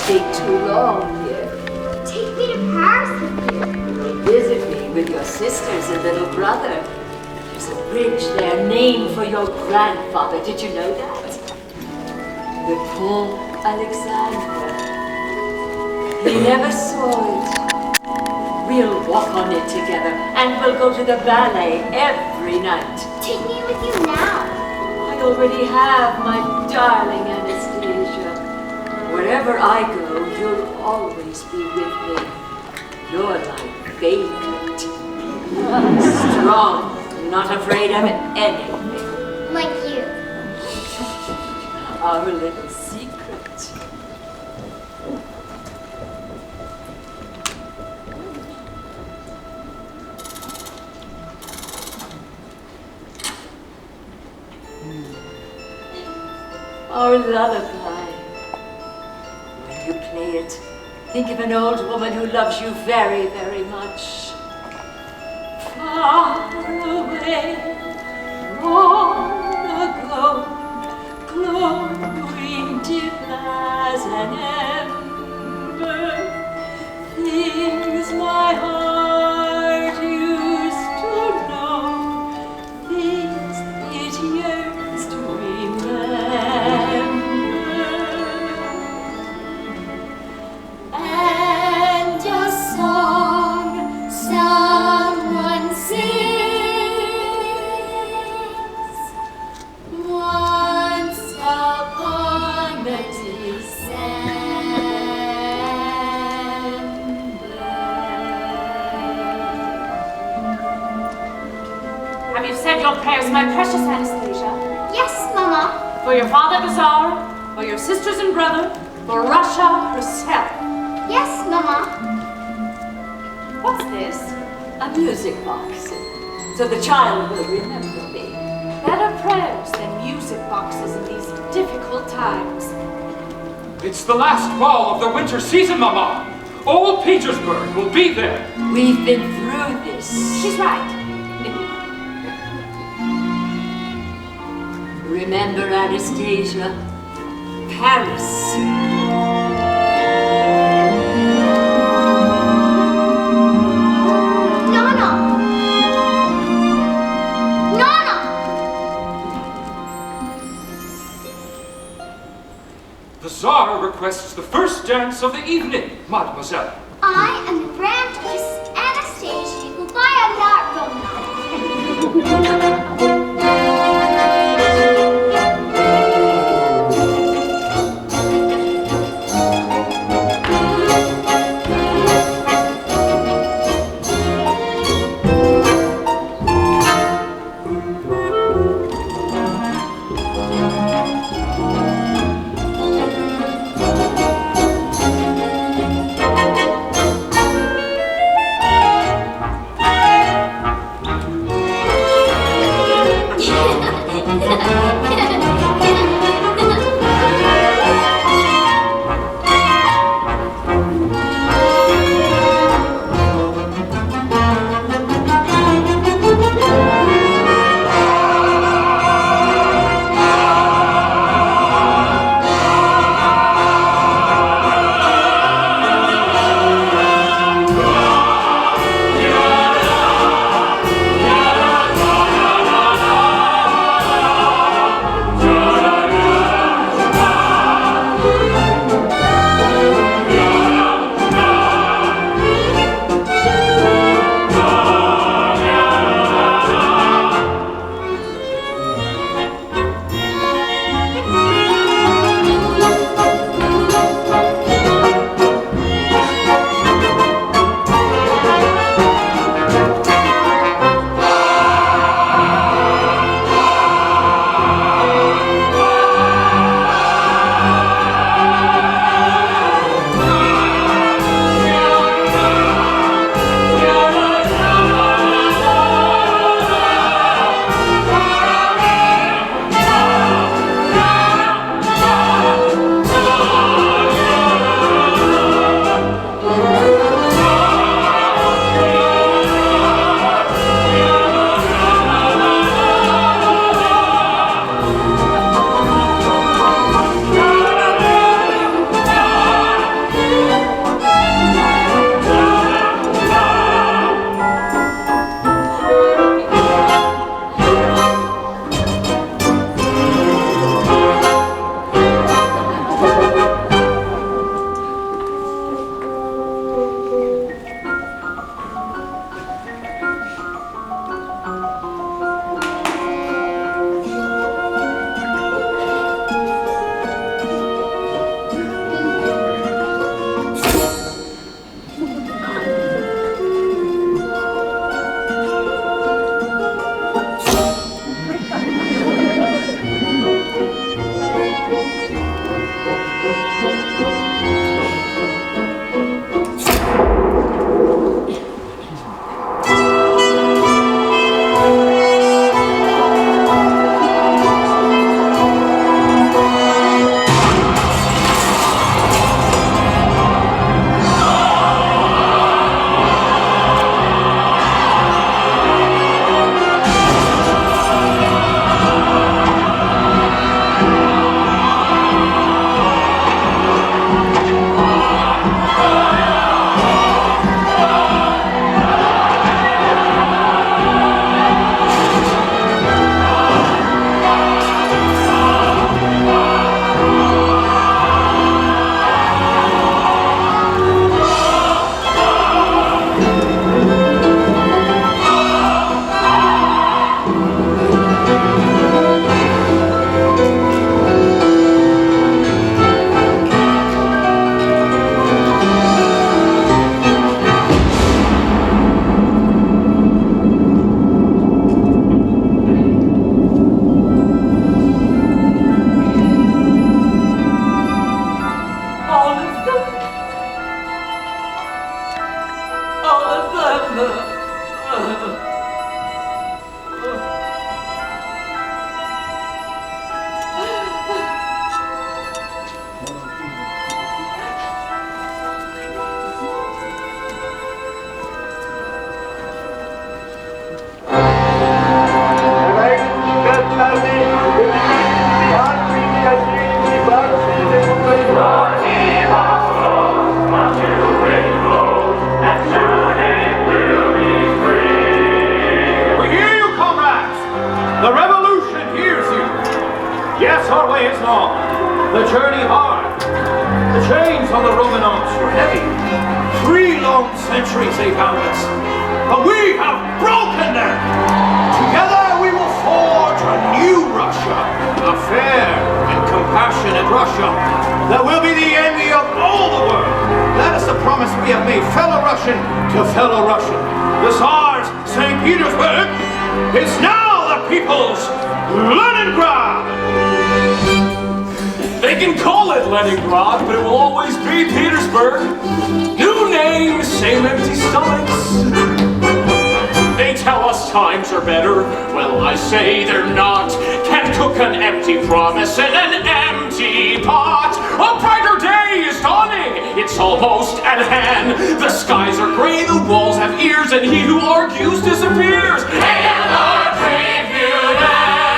stay too long here. Take me to Paris with you. Visit me with your sisters and little brother. There's a bridge there named for your grandfather. Did you know that? The Pont Alexandre. He never saw it. We'll walk on it together, and we'll go to the ballet every night. Take me with you now. I already have, my darling Anastasia. Wherever I go, you'll always be with me. You're my favorite. Strong, not afraid of anything. Like you. Our little secret. Our lullaby. When you play it, think of an old woman who loves you very, very much. Far away, long ago, glowing dim as an ember, things my heart used to know, things it yearns to remember. And a song someone sings once upon a December. Have you said your prayers, my precious Anastasia? Yes, Mama. For your father, the Tsar, for your sisters and brother, for Russia herself. Yes, Mama. What's this? A music box, so the child will remember me. Better prayers than music boxes in these difficult times. It's the last ball of the winter season, Mama. All Petersburg will be there. We've been through this. She's right. Remember, Anastasia, Paris. Nana! Nana! The Tsar requests the first dance of the evening, Mademoiselle. I am the Grand Duchess Anastasia. Goodbye, I'm not Roma. The journey hard. The chains on the Romanovs were heavy. 3 long centuries they bound us. But we have broken them. Together we will forge a new Russia. A fair and compassionate Russia that will be the envy of all the world. That is the promise we have made, fellow Russian to fellow Russian. The Tsar's St. Petersburg is now the people's Leningrad! They can call it Leningrad, but it will always be Petersburg. New name, same empty stomachs. They tell us times are better. Well, I say they're not. Can't cook an empty promise in an empty pot. A brighter day is dawning. It's almost at hand. The skies are gray, the walls have ears, and he who argues disappears. Hail our brave new land!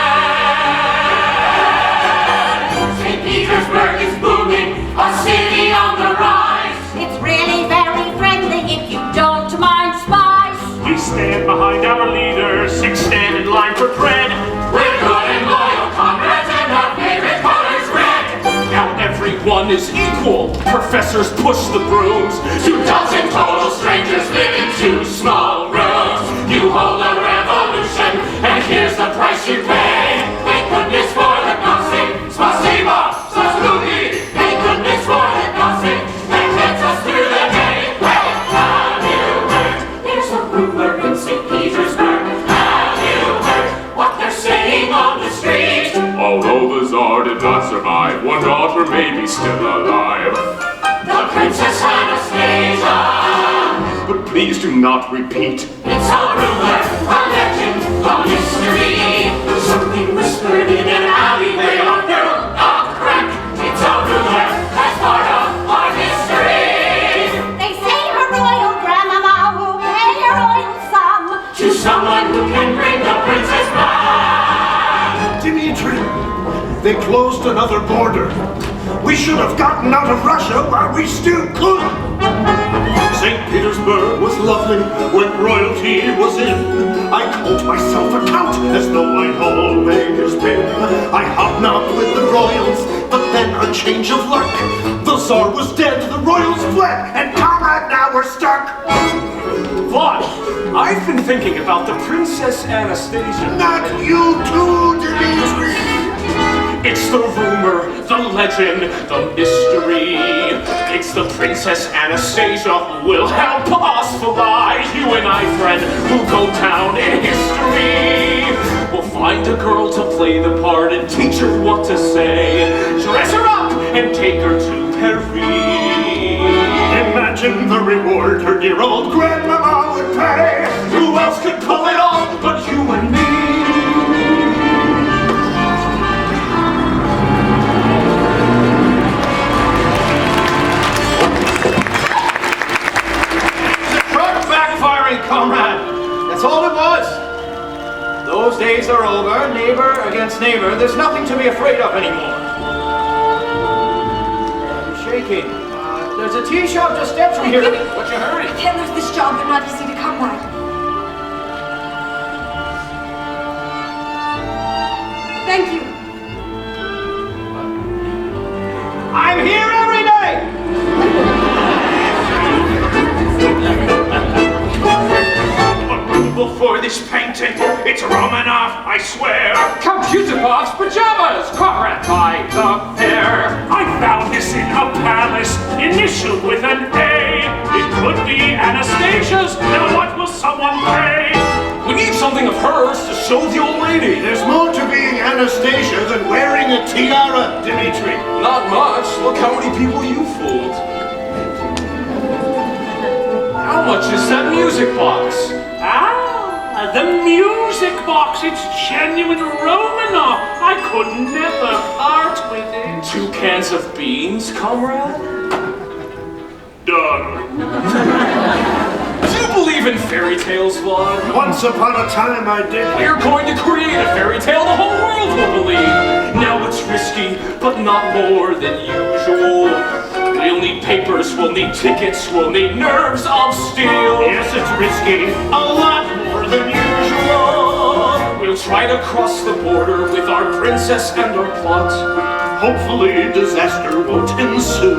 St. Petersburg is booming, a city on the rise. It's really very friendly if you don't mind spice. We stand behind our leaders, 6 stand in line for bread. We're good and loyal comrades, and our favorite color's red. Now everyone is equal. Professors push the brooms. 2 dozen total strangers live in 2 small rooms. You hold a revolution, and here's the price you pay. Thank goodness for the gossip. Spasiba, Saslugi. Thank goodness for the gossip that gets us through the day. Hey, have you heard? There's a rumor in St. Petersburg. Have you heard what they're saying on the street? Although the Tsar did not survive, one daughter may be still alive. The Princess Anastasia. But please do not repeat. It's a rumor, a legend, a mystery. Something whispered in an alleyway or through a crack. It's a rumor, that's part of our history. They say her royal grandmama will pay a royal sum To someone who can bring the princess back. Dmitri, they closed another border. We should have gotten out of Russia while we still could. St. Petersburg was lovely when royalty was in. I called myself a count as though I'd always been. I hobnobbed with the royals, but then a change of luck. The Tsar was dead, the royals fled, and comrade, now we're stuck. Vlad, I've been thinking about the Princess Anastasia. Not you too, Dmitri. It's the rumor, the legend, the mystery. It's the Princess Anastasia who will help us fly. You and I, friend, will go down in history. We'll find a girl to play the part and teach her what to say. Dress her up and take her to Paris. Imagine the reward her dear old grandmama would pay. Who else could pull it off but you and me? Comrade, that's all it was. Those days are over, neighbor against neighbor. There's nothing to be afraid of anymore. You're shaking. There's a tea shop just steps from here. What's your hurry? I can't lose this job. They're not easy to come by. Thank you. I'm here every day. For this painting, it's Romanov, I swear. Count Yusupov's pajamas, comrade, by the fair. I found this in a palace, initialed with an A. It could be Anastasia's. Now what will someone pay? We need something of hers to show the old lady. There's more to being Anastasia than wearing a tiara, Dmitri. Not much. Look how many people you fooled. How much is that music box? The music box, it's genuine Romanov. I could never part with it. 2 cans of beans, comrade? Done. Do you believe in fairy tales, Vlad? Once upon a time I did. We're going to create a fairy tale the whole world will believe. Now it's risky, but not more than usual. We'll need papers, we'll need tickets, we'll need nerves of steel. Yes, it's risky. A lot more than usual. We'll try to cross the border with our princess and our plot. Hopefully disaster won't ensue.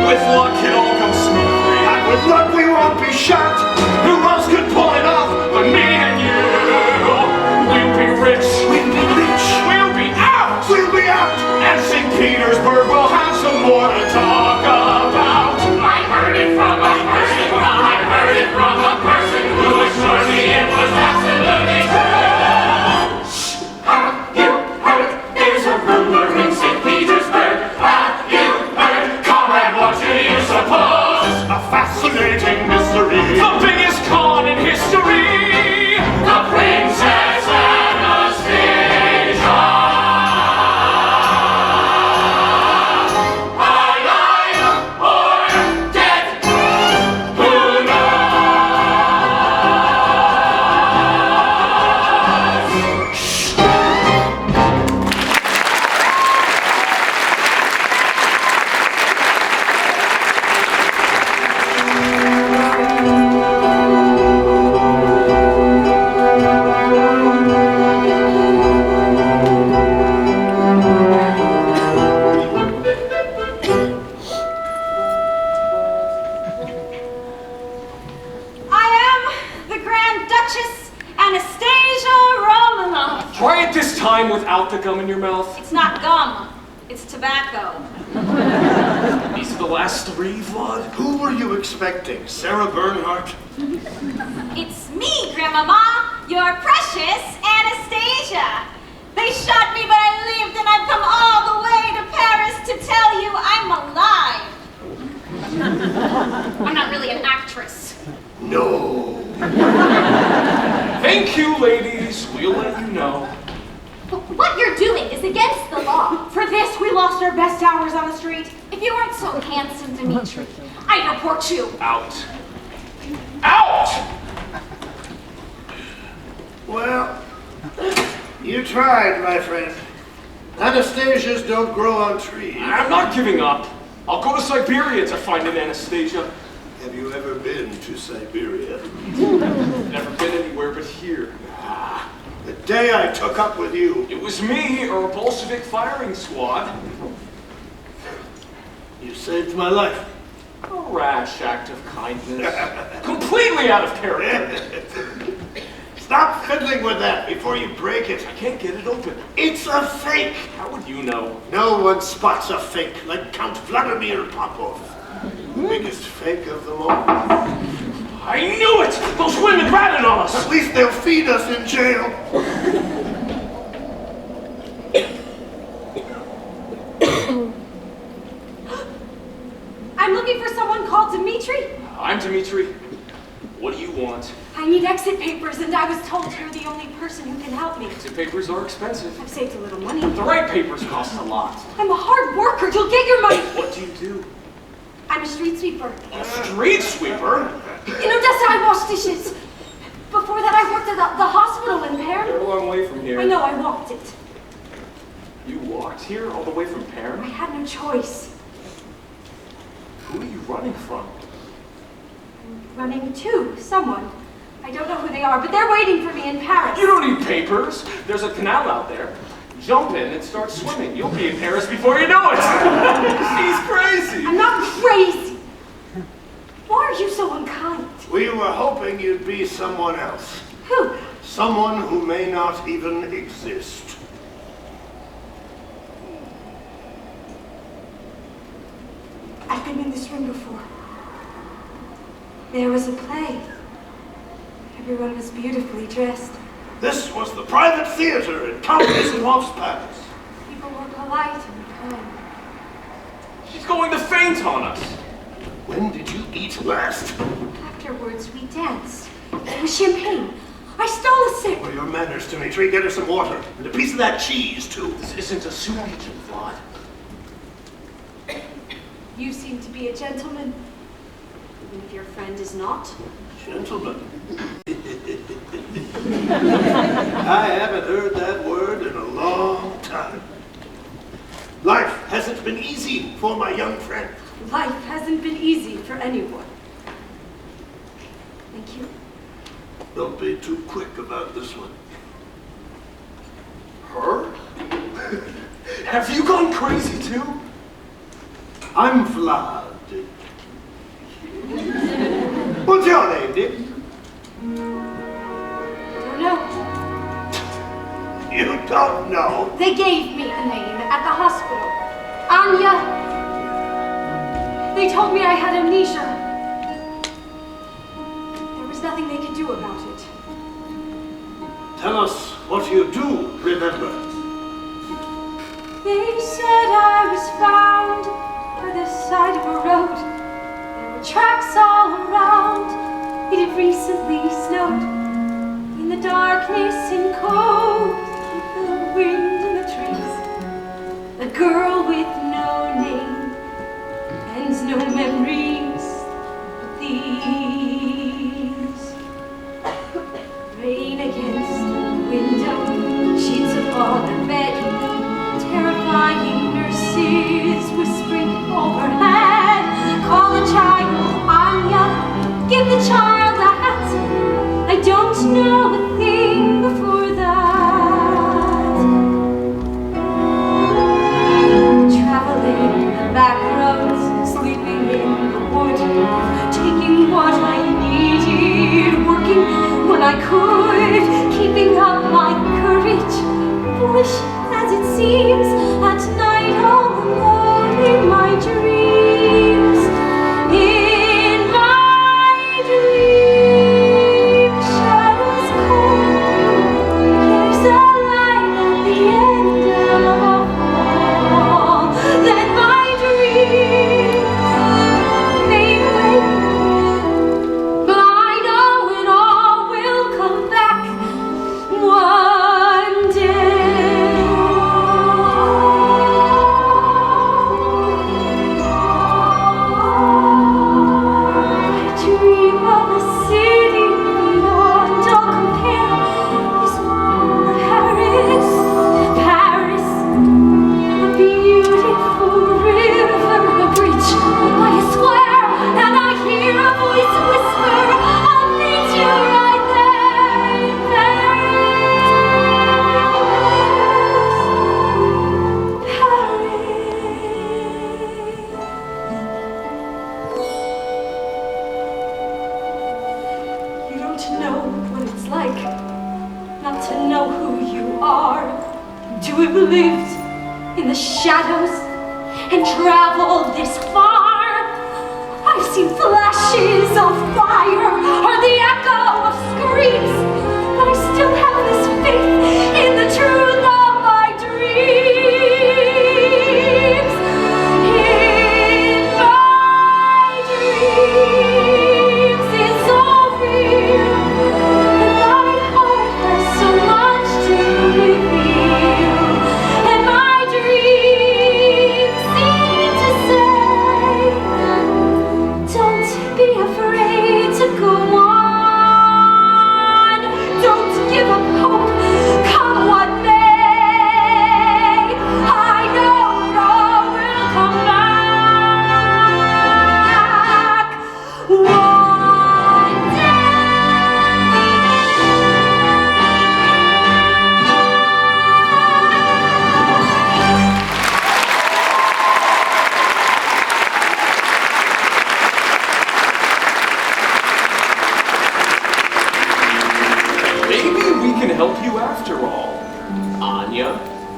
With luck, it all comes smoothly. And with luck we won't be shot. Who else could pull it off but me and you? We'll be rich. We'll be rich. We'll be out. We'll be out. And St. Petersburg will have some more to talk about. I heard it from a person. I heard it from a person who assured me it was absolutely true. Shh. Have you heard? There's a rumor in St. Petersburg. Have you heard? Comrade, what do you suppose? A fascinating mystery. The biggest con in history. The Princess Anastasia. Alive or dead? Who I am the Grand Duchess Anastasia Romanov. Try it this time without the gum in your mouth. It's not gum, it's tobacco. These are the last three, Vlad. Who were you expecting? Sarah Bernhardt? It's me, Grandmama, your precious Anastasia. They shot me, but I lived, and I've come all the way to Paris to tell you I'm alive. I'm not really an actress. No. Thank you, ladies. We'll let you know. What you're doing is against the law. For this, we lost our best hours on the street. If you weren't so handsome, Dimitri. I'd report you. Out. Out! Well, you tried, my friend. Anastasias don't grow on trees. I'm not giving up. I'll go to Siberia to find an Anastasia. Have you ever been to Siberia? Never been anywhere but here. The day I took up with you, It was me or a Bolshevik firing squad. you saved my life. A rash act of kindness. Completely out of character. Stop fiddling with that before you break it. I can't get it open. It's a fake. How would you know? No one spots a fake like Count Vladimir Popov. Biggest fake of them all. I knew it! Those women ratted on us! At least they'll feed us in jail. I'm looking for someone called Dimitri. I'm Dimitri. What do you want? I need exit papers, and I was told you're the only person who can help me. Exit papers are expensive. I've saved a little money. The right papers cost a lot. I'm a hard worker. You'll get your money. What do you do? I'm a street sweeper. A street sweeper? In Odessa, I wash dishes. Before that, I worked at the hospital in You're Perm. a long way from here. I know, I walked it. You walked here all the way from I Perm? had no choice. Who are you running from? Running to someone. I don't know who they are, but they're waiting for me in Paris. You don't need papers. There's a canal out there. Jump in and start swimming. You'll be in Paris before you know it. She's crazy. I'm not crazy. Why are you so unkind? We were hoping you'd be someone else. Who? Someone who may not even exist. I've been in this room before. There was a play. Everyone was beautifully dressed. This was the private theater in Count Isenhoff's palace. People were polite and kind. She's going to faint on us. When did you eat last? Afterwards, we danced. It was champagne. I stole a sip. Well, your manners, Dimitri. Get her some water. And a piece of that cheese, too. This isn't a soup kitchen, Vlad. You seem to be a gentleman, even if your friend is not. Gentlemen. I haven't heard that word in a long time. Life hasn't been easy for my young friend. Life hasn't been easy for anyone. Thank you. Don't be too quick about this one. Her? Have you gone crazy too? I'm Vlad. What's your name, Dick? Don't know. You don't know? They gave me a name at the hospital. Anya. They told me I had amnesia. There was nothing they could do about it. Tell us what you do remember. They said I was found by the side of a road. There were tracks all around. It had recently snowed. In the darkness and cold, the wind in the trees. A girl with no name and no memories but these. Rain against the window, sheets upon the bed. Terrifying nurses whispering overhead. Call the child, Anya. Give the child a hat. I don't know a thing before that. Traveling the back roads, sleeping in the wood, taking what I needed, working when I could, keeping up my courage. Foolish as it seems, at night all alone in my dreams. In my dreams, shadows cold. There's a light at the end of a hall. Then my dreams fade away. But I know it all will come back one day.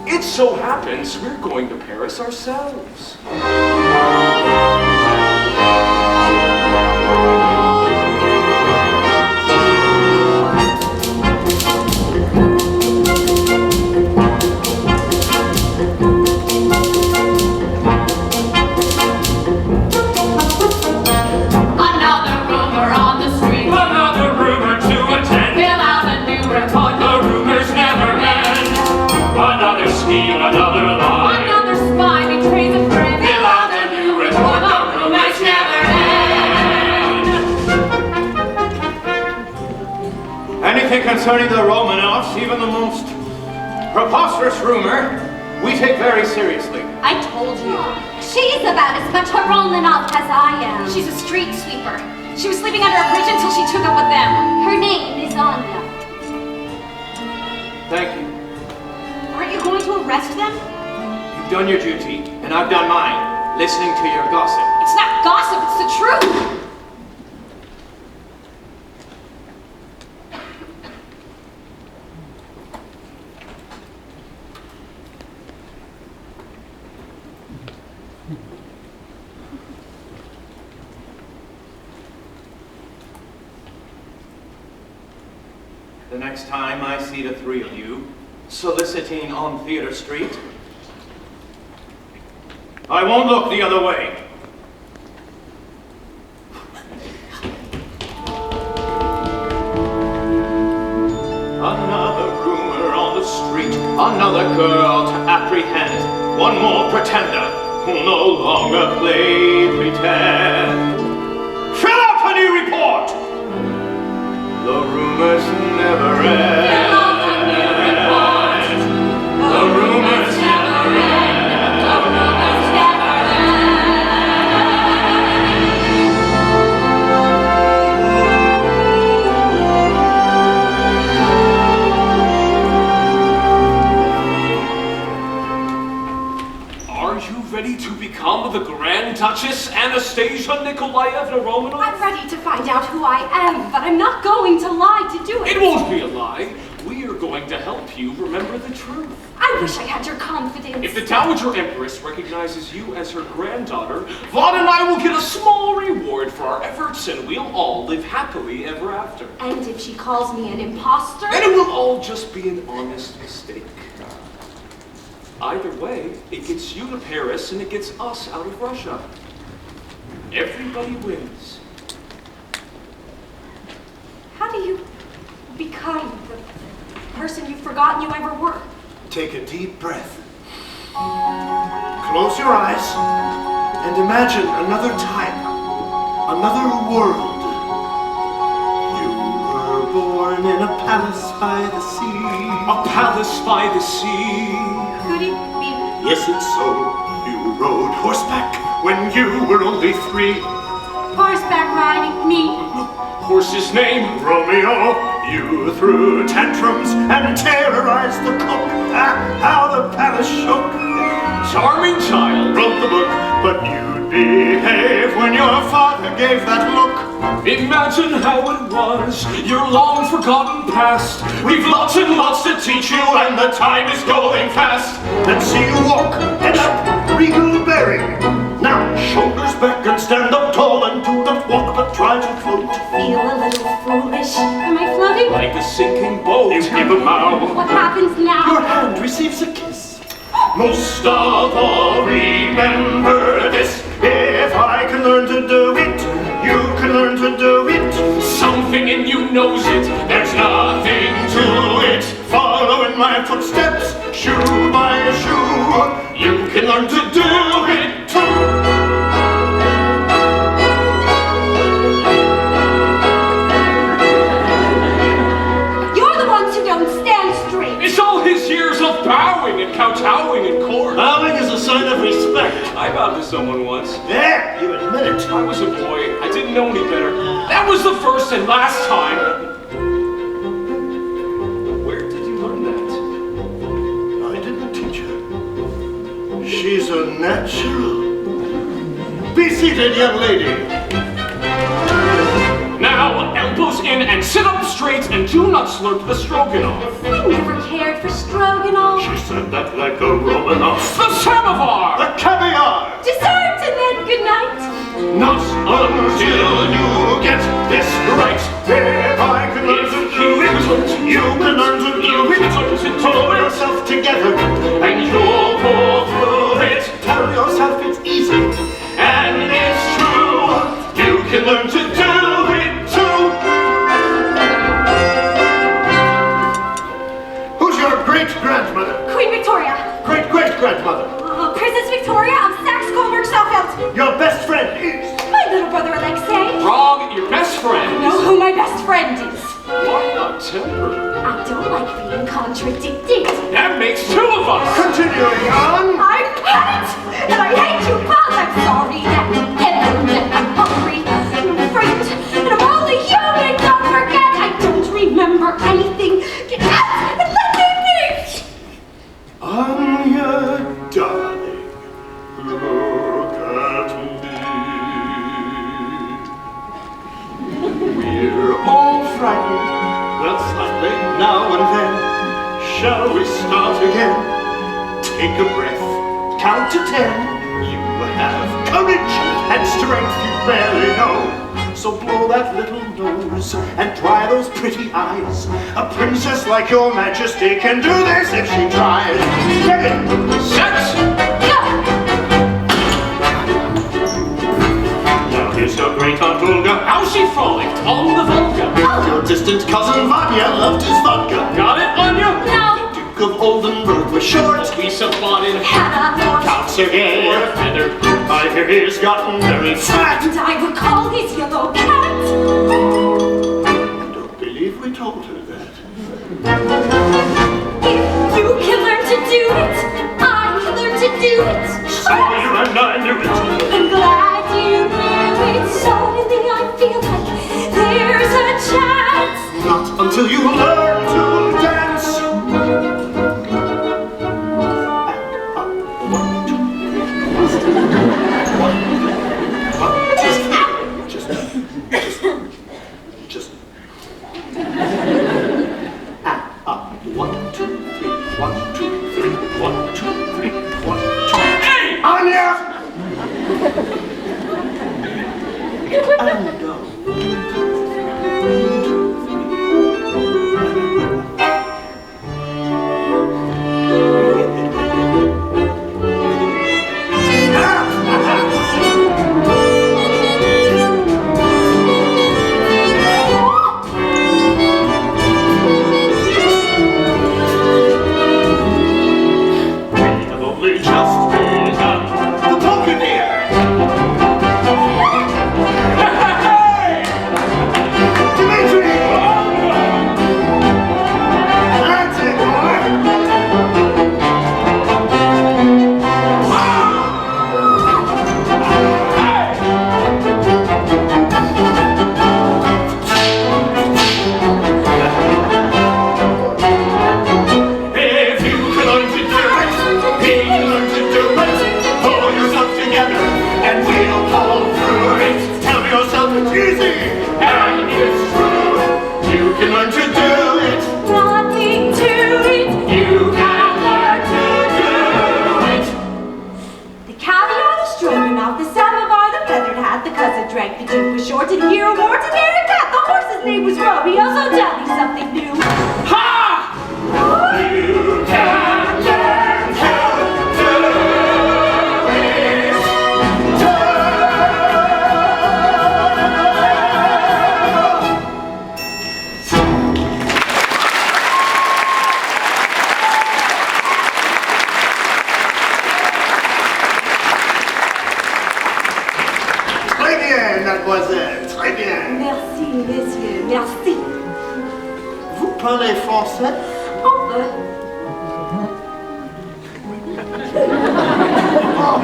It so happens we're going to Paris ourselves. Another lie. Another spy betrays a friend. Fill out a new report. The rumors never end. Anything concerning the Romanovs, even the most preposterous rumor, we take very seriously. I told you. She's about as much a Romanov as I am. She's a street sweeper. She was sleeping under a bridge until she took up with them. Her name is Anya. Thank you. Aren't you going to arrest them? You done your duty, and I've done mine, listening to your gossip. It's not gossip, it's the truth. The next time I see the three of you soliciting on Theatre Street, I won't look the other way. Another rumor on the street, another girl to apprehend, one more pretender who'll no longer play pretend. Fill out a new report! The rumors never end. Fill out a new report. The rumors never end. The rumors never Are you ready to become the Grand Duchess Anastasia Nikolaevna Romanov? I'm ready to find out who I am, but I'm not going to lie to do it. It won't be a lie. We are going to help you remember the truth. I wish I had your confidence. If the Dowager Empress recognizes you as her granddaughter, Vlad and I will get a small reward for our efforts, and we'll all live happily ever after. And if she calls me an imposter? Then it will all just be an honest mistake. Either way, it gets you to Paris and it gets us out of Russia. Everybody wins. How do you become the person you've forgotten you ever were? Take a deep breath. Close your eyes and imagine another time, another world. You were born in a palace by the sea. A palace by the sea. Could it be? Yes, it's so. You rode horseback when you were only 3. Horseback riding me? Horse's name? Romeo, you threw tantrums and terrorized the cook. Ah, how the palace shook. Charming child. Wrote the book, but you'd behave when your father gave that look. Imagine how it was, your long forgotten past. We've lots and lots to teach you, and the time is going fast. Let's see you walk, head up, regal bearing. Now, shoulders back and stand up tall and do not walk but try to float. Feel a little foolish. Am I floating? Like a sinking boat. You give a bow. What happens now? Your hand receives a kiss. Most of all, remember this. If I can learn to do it, you can learn to do it. Something in you knows it, there's nothing to it. Follow in my footsteps, shoe by shoe. You can learn to do it too. You're the ones who don't stand straight. It's all his years of bowing and kowtowing in court. Bowing is a sign of respect. I bowed to someone once. There, you admit it. I was a boy. I didn't know any better. That was the first and last time. Where did you learn that? I didn't teach her. She's a natural. Be seated, young lady. Now, elbows in and sit up straight and do not slurp the stroganoff. I never cared for stroganoff. She said that like a Romanov. The samovar! The caviar! Dessert and then good night. Not until you get this right. If I can learn to do it, you can learn to do it. Pull yourself together, And you'll pull through it. tell yourself it's easy. And it's true. You can learn to do it too. Who's your great-grandmother? Queen Victoria. Great-great-grandmother? Princess Victoria of Saxe-Coburg-Saalfeld. Your best friend is? My little brother Alexei. Wrong, your best friend. I know who my best friend is. What a temper. I don't like being contradicted. That makes 2 of us. Continuing on. I'm hurt, and I hate you both. I'm sorry that you ever met. I'm hungry, and I'm frightened, and I'm only human. Don't forget, I don't remember anything. Get out and let me be. On your darling. shall we start again? Take a breath, count to 10. You have courage and strength you barely know. So blow that little nose and dry those pretty eyes. A princess like your majesty can do this if she tries. Ready, set, Go! Now here's your great Aunt Olga. How's she frolicked on the Volga? Your distant cousin Vanya loved his vodka. Got it, Anya? No! Duke of Oldenburg was short. We applauded Hannah! Count Sergei, for a feather. I hear he's gotten very fat. And I recall his yellow cat. I don't believe we told her that. If you can learn to do it, I can learn to do it. Sawyer and I knew it. I'm glad you knew it. Suddenly I feel like there's a chance. Not until you learn to dance. Just. 1, 2, 3, 1, 2, 3, 1, 2, 3, 1, 2. Hey! Anya! Mademoiselle, très bien. Merci, messieurs, merci. Vous parlez français? Un peu. Oh,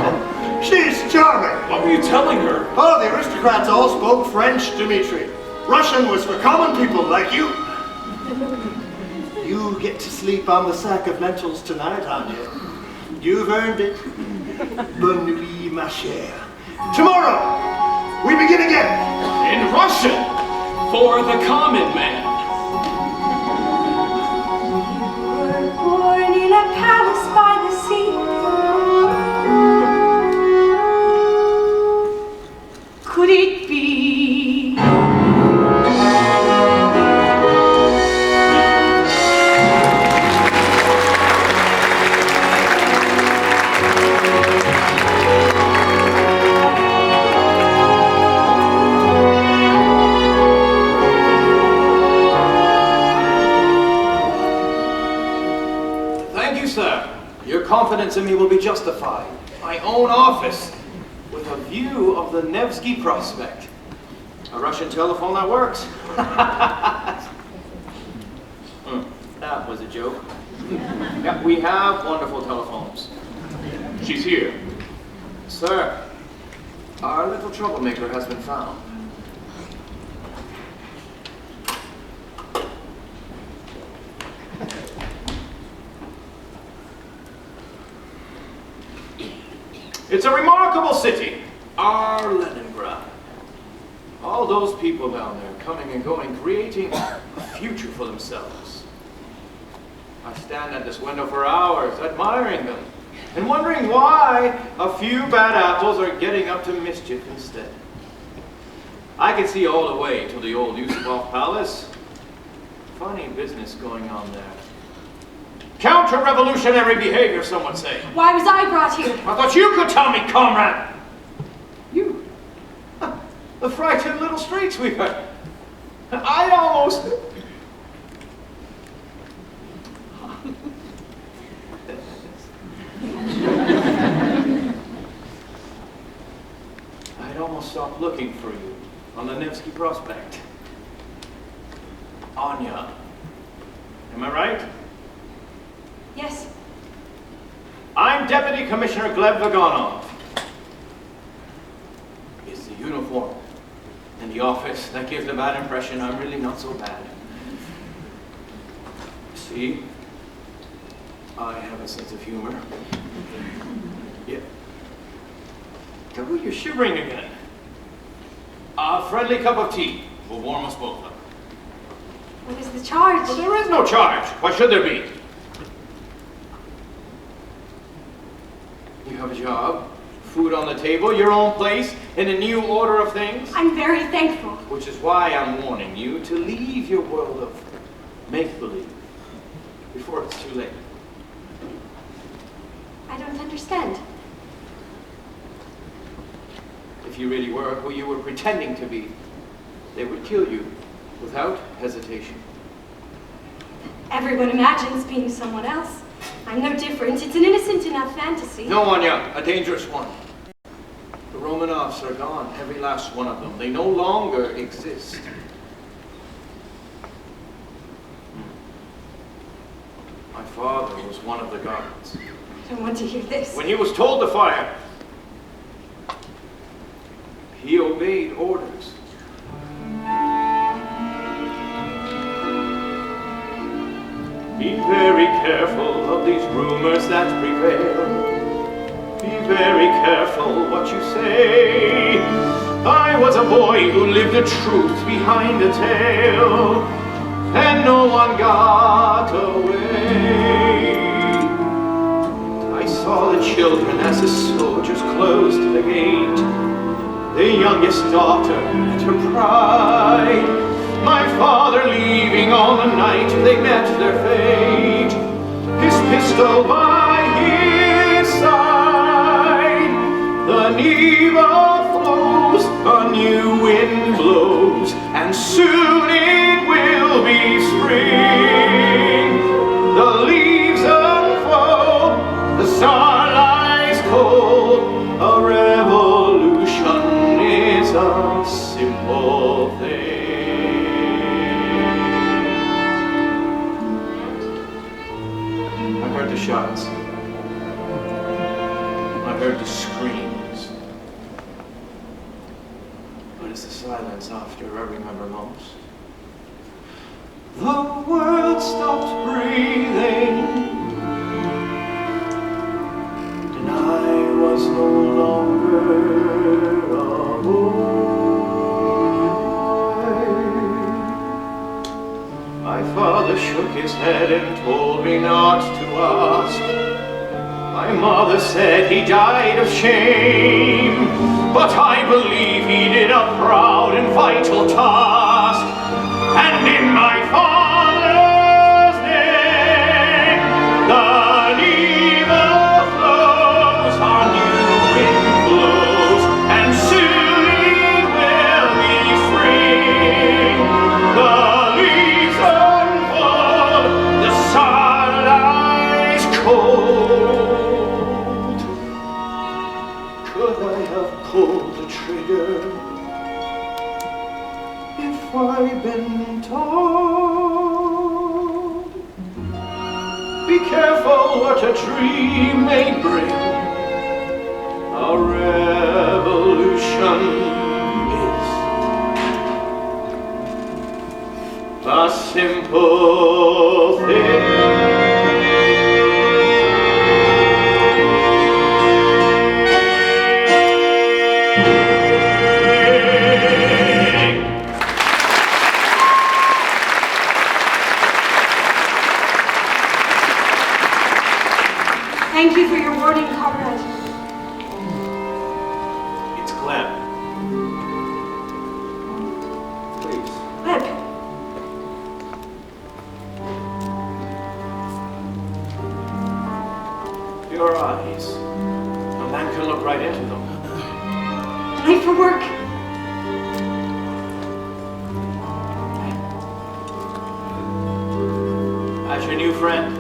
she's charming. What were you telling her? Oh, the aristocrats all spoke French, Dimitri. Russian was for common people like you. You get to sleep on the sack of lentils tonight, Anya. You've earned it. Bonne nuit, ma chère. Tomorrow, we begin again. In Russian, for the common man. We're born in a palace by the sea. Could it be? Your confidence in me will be justified. My own office, with a view of the Nevsky Prospect. A Russian telephone that works. That was a joke. Yeah, we have wonderful telephones. She's here. Sir, our little troublemaker has been found. It's a remarkable city, our Leningrad. All those people down there coming and going, creating a future for themselves. I stand at this window for hours, admiring them, and wondering why a few bad apples are getting up to mischief instead. I can see all the way to the old Yusupov Palace. Funny business going on there. Counter-revolutionary behavior, some would say. Why was I brought here? I thought you could tell me, comrade. You? The frightened little street sweeper. I almost... I'd almost stopped looking for you on the Nevsky Prospect. Anya. Am I right? Yes. I'm Deputy Commissioner Gleb Vagonov. It's the uniform and the office that gives a bad impression. I'm really not so bad. See? I have a sense of humor. Yeah. Oh, you're shivering again. A friendly cup of tea will warm us both up. What is the charge? Well, there is no charge. Why should there be? You have a job, food on the table, your own place, in a new order of things. I'm very thankful. Which is why I'm warning you to leave your world of make-believe before it's too late. I don't understand. If you really were who you were pretending to be, they would kill you without hesitation. Everyone imagines being someone else. I'm no different. It's an innocent enough fantasy. No, Anya, a dangerous one. The Romanovs are gone, every last one of them. They no longer exist. My father was one of the guards. I don't want to hear this. When he was told to fire, he obeyed orders. Be very careful of these rumors that prevail. Be very careful what you say. I was a boy who lived a truth behind a tale, and no one got away. I saw the children as the soldiers closed the gate. The youngest daughter and her pride, my father leaving all the night, they met their fate. His pistol by his side. The Neva flows, a new wind blows, and soon it will be spring. The leaves unfold, the star lies cold. A revolution is a simple thing. I heard the shots. I heard the screams. But it's the silence after I remember most. The world stopped breathing, and I was no longer a boy. My father shook his head and told me not to ask. My mother said he died of shame, but I believe he did a proud and vital task. And in my father's name, the Neva flows, our new wind blows, and soon it will be spring. The leaves unfold, the sun lies cold. Could I have pulled the trigger if I'd been told? Be careful what a dream may bring. A revolution is a simple thing. right into them. Late for work. How's your new friend?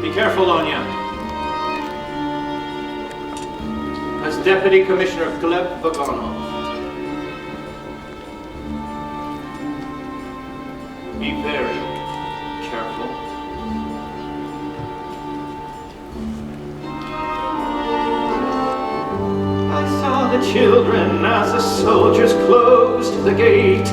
Be careful, Anya. As Deputy Commissioner Gleb Vagonov. Be very careful. I saw the children as the soldiers closed the gate.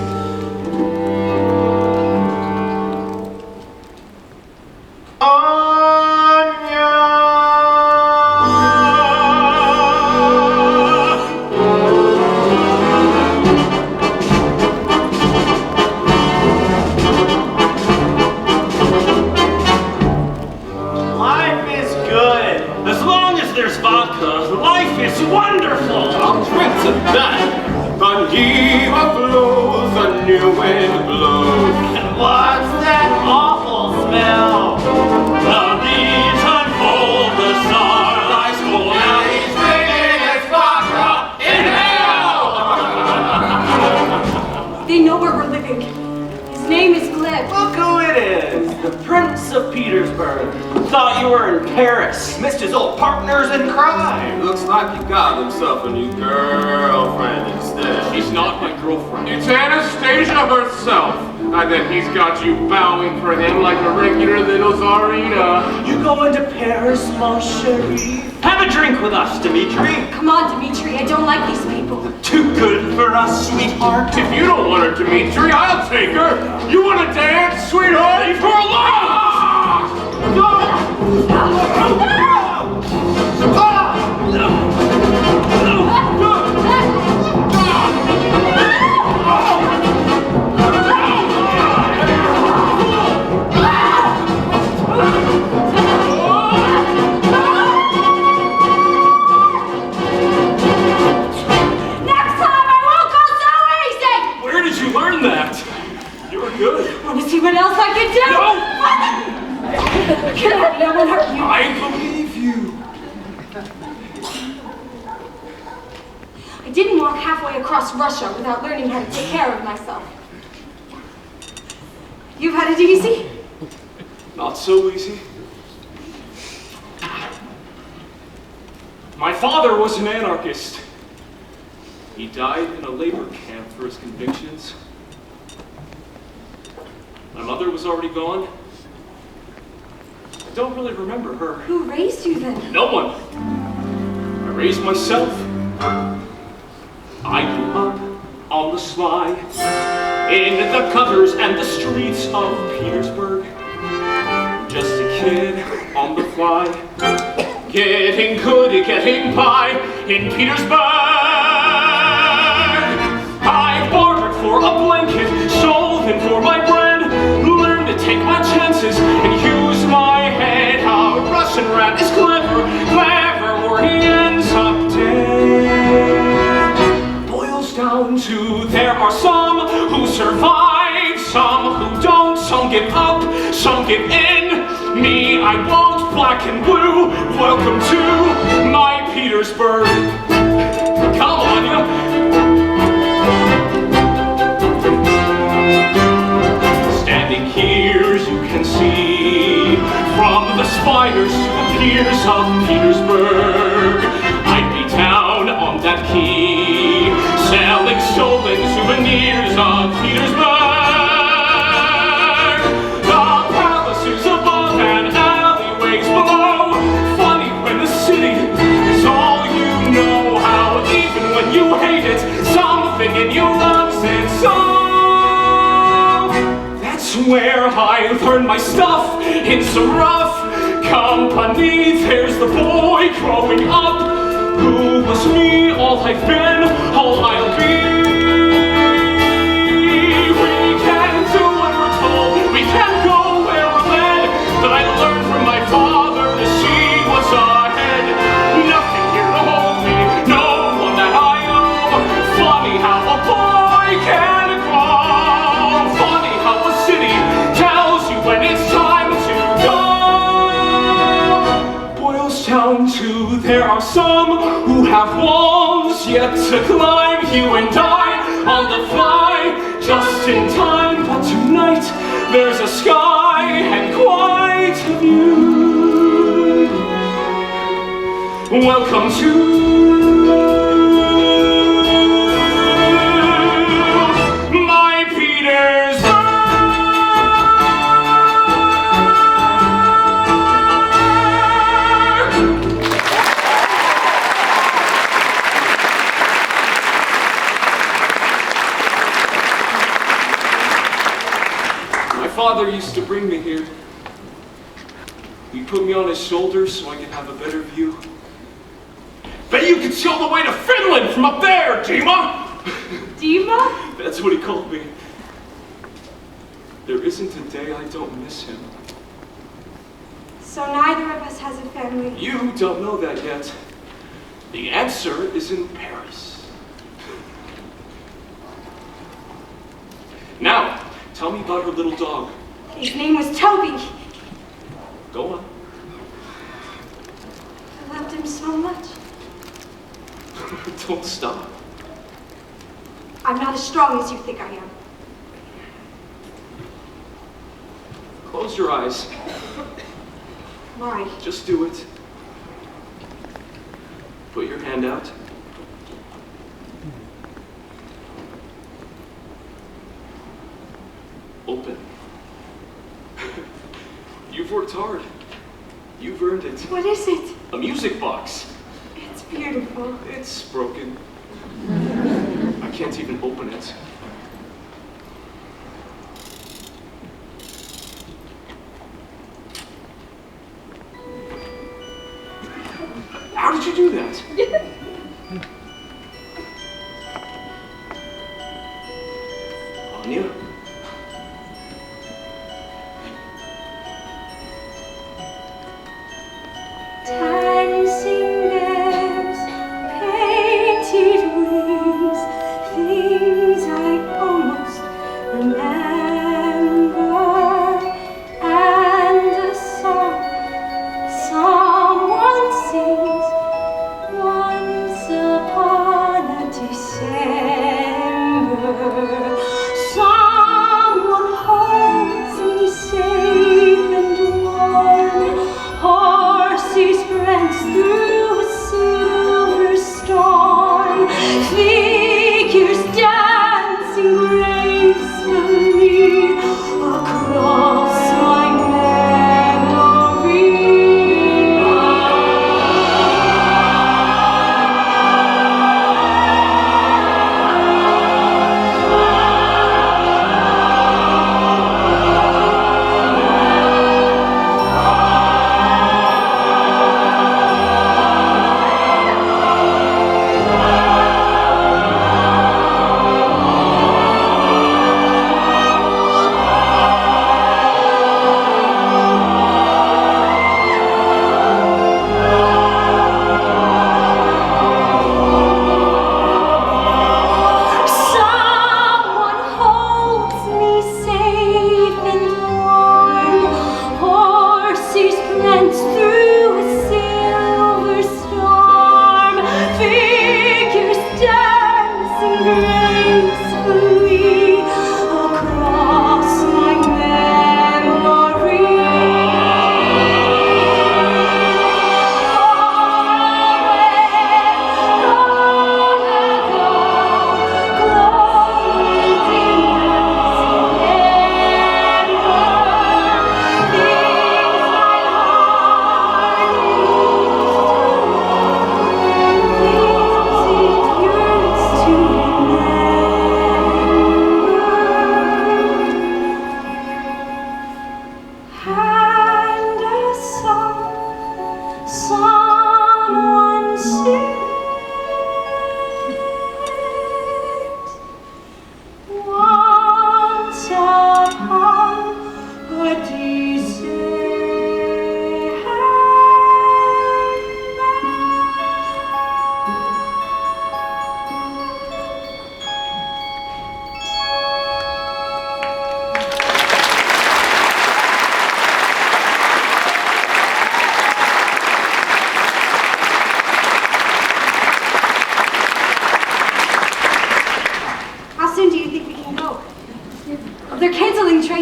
Himself a new girlfriend instead. She's not my girlfriend. It's Anastasia herself. And then he's got you bowing for him like a regular little Tsarina. You going to Paris, mon chéri? Have a drink with us, Dimitri. Come on, Dimitri. I don't like these people. Too good for us, sweetheart. If you don't want her, Dimitri, I'll take her. You want to dance, sweetheart? Leave her alone! What else I can do? No! Get out, no one hurt you. I believe you. I didn't walk halfway across Russia without learning how to take care of myself. You've had it easy? Not so easy. My father was an anarchist. He died in a labor camp for his convictions. My mother was already gone. I don't really remember her. Who raised you then? No one. I raised myself. I grew up on the sly in the gutters and the streets of Petersburg. Just a kid on the fly, getting good at getting by in Petersburg. I bartered for a blanket, sold them for my bread. Learn to take my chances and use my head. How a Russian rat is clever, or he ends up dead. Boils down to there are some who survive, some who don't, some give up, some give in. Me, I won't, black and blue. Welcome to my Petersburg. Come on, you. Here you can see from the spires to the piers of Petersburg. I'd be down on that quay, selling stolen souvenirs of Petersburg. The palaces above and alleyways below. Funny when the city is all you know. How even when you hate it, something in you loves it so. Where I learned my stuff in some rough company. There's the boy growing up who was me, all I've been, all I'll be. We can do what we're told, we can go where we're led. But I learned from my father to see what's ahead. Nothing here to hold me, no one that I know. Funny how a boy can grow. Funny how a city tells you when it's time to go. Boils down to there are some who have walls yet to climb. You and I on the fly, just in time. But tonight there's a sky and quite a view. Welcome to my Petersburg. My father used to bring me here. He put me on his shoulders so I could have a better view. Bet you can see all the way to Finland from up there, Dima! Dima? That's what he called me. There isn't a day I don't miss him. So neither of us has a family. You don't know that yet. The answer is in Paris. Now, tell me about her little dog. His name was Toby. Go on. I loved him so much. Don't stop. I'm not as strong as you think I am. Close your eyes. Why? Just do it. Put your hand out. Open. You've worked hard. You've earned it. What is it? A music box. It's beautiful. It's broken. I can't even open it. How did you do that? Anya? Dancing bears, painted wings, things I almost remember, and a song someone sings once upon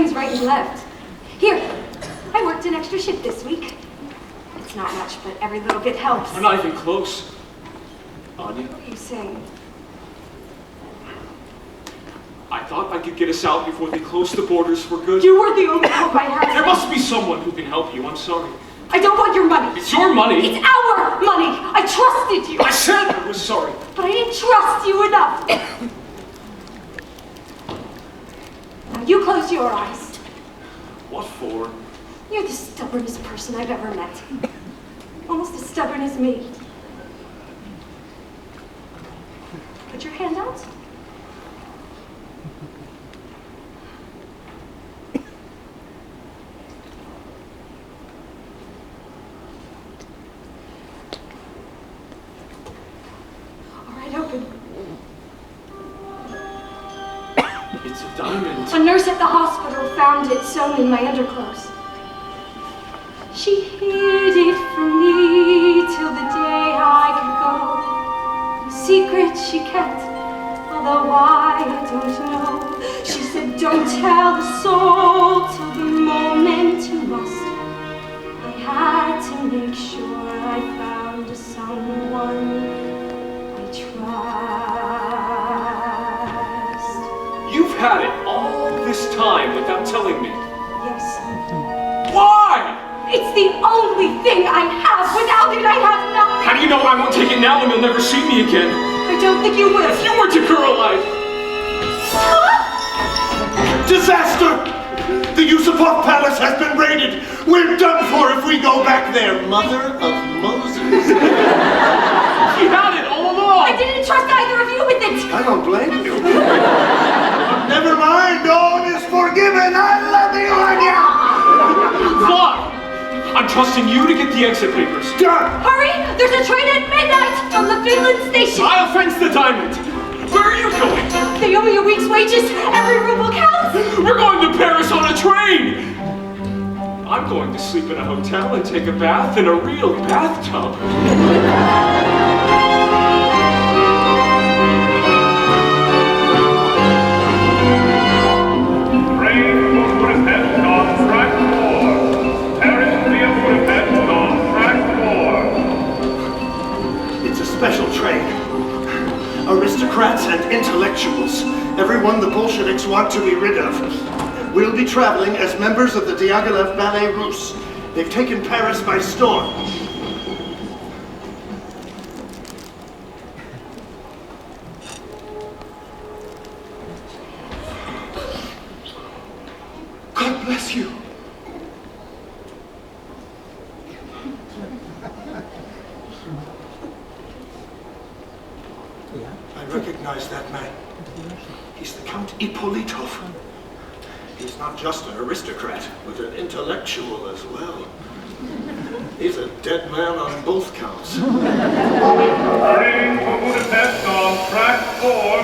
trains right and left. Here, I worked an extra shift this week. It's not much, but every little bit helps. We're not even close. Anya? What are you saying? I thought I could get us out before they closed the borders for good. You were the only hope I had. There must be someone who can help you. I'm sorry. I don't want your money. It's your money. It's our money. I trusted you. I said I was sorry. But I didn't trust you enough. Now you close your eyes. What for? You're the stubbornest person I've ever met. Almost as stubborn as me. Put your hand out. All right, open. It's a diamond. A nurse at the hospital found it sewn in my underclothes. She hid it from me till the day I could go. Secret she kept, although why I don't know. She said, don't tell a soul till the moment you must. I had to make sure I found someone I trust. You've had it all this time without telling me. Yes. Why? It's the only thing I have. Without it, I have nothing. How do you know I won't take it now and you'll never see me again? I don't think you will. If you were to girl alive. Disaster! The Yusupov Palace has been raided. We're done for if we go back there, Mother of Moses. You had it all along. I didn't trust either of you with it. I don't blame you. Never mind, all is forgiven. I love you, Anya. Fly! I'm trusting you to get the exit papers. Done. Hurry! There's a train at midnight from the Finland station. I'll fence the diamond. Where are you going? They owe me a week's wages. Every ruble counts. We're going to Paris on a train. I'm going to sleep in a hotel and take a bath in a real bathtub. Train for Budapest on track 4. Paris via Budapest on track 4. It's a special train. Aristocrats and intellectuals. Everyone the Bolsheviks want to be rid of. We'll be traveling as members of the Diaghilev Ballet Russe. They've taken Paris by storm. God bless you. I recognize that man. He's the Count Ippolitov. He's not just an aristocrat, but an intellectual as well. He's a dead man on both counts. Train for Budapest on track 4.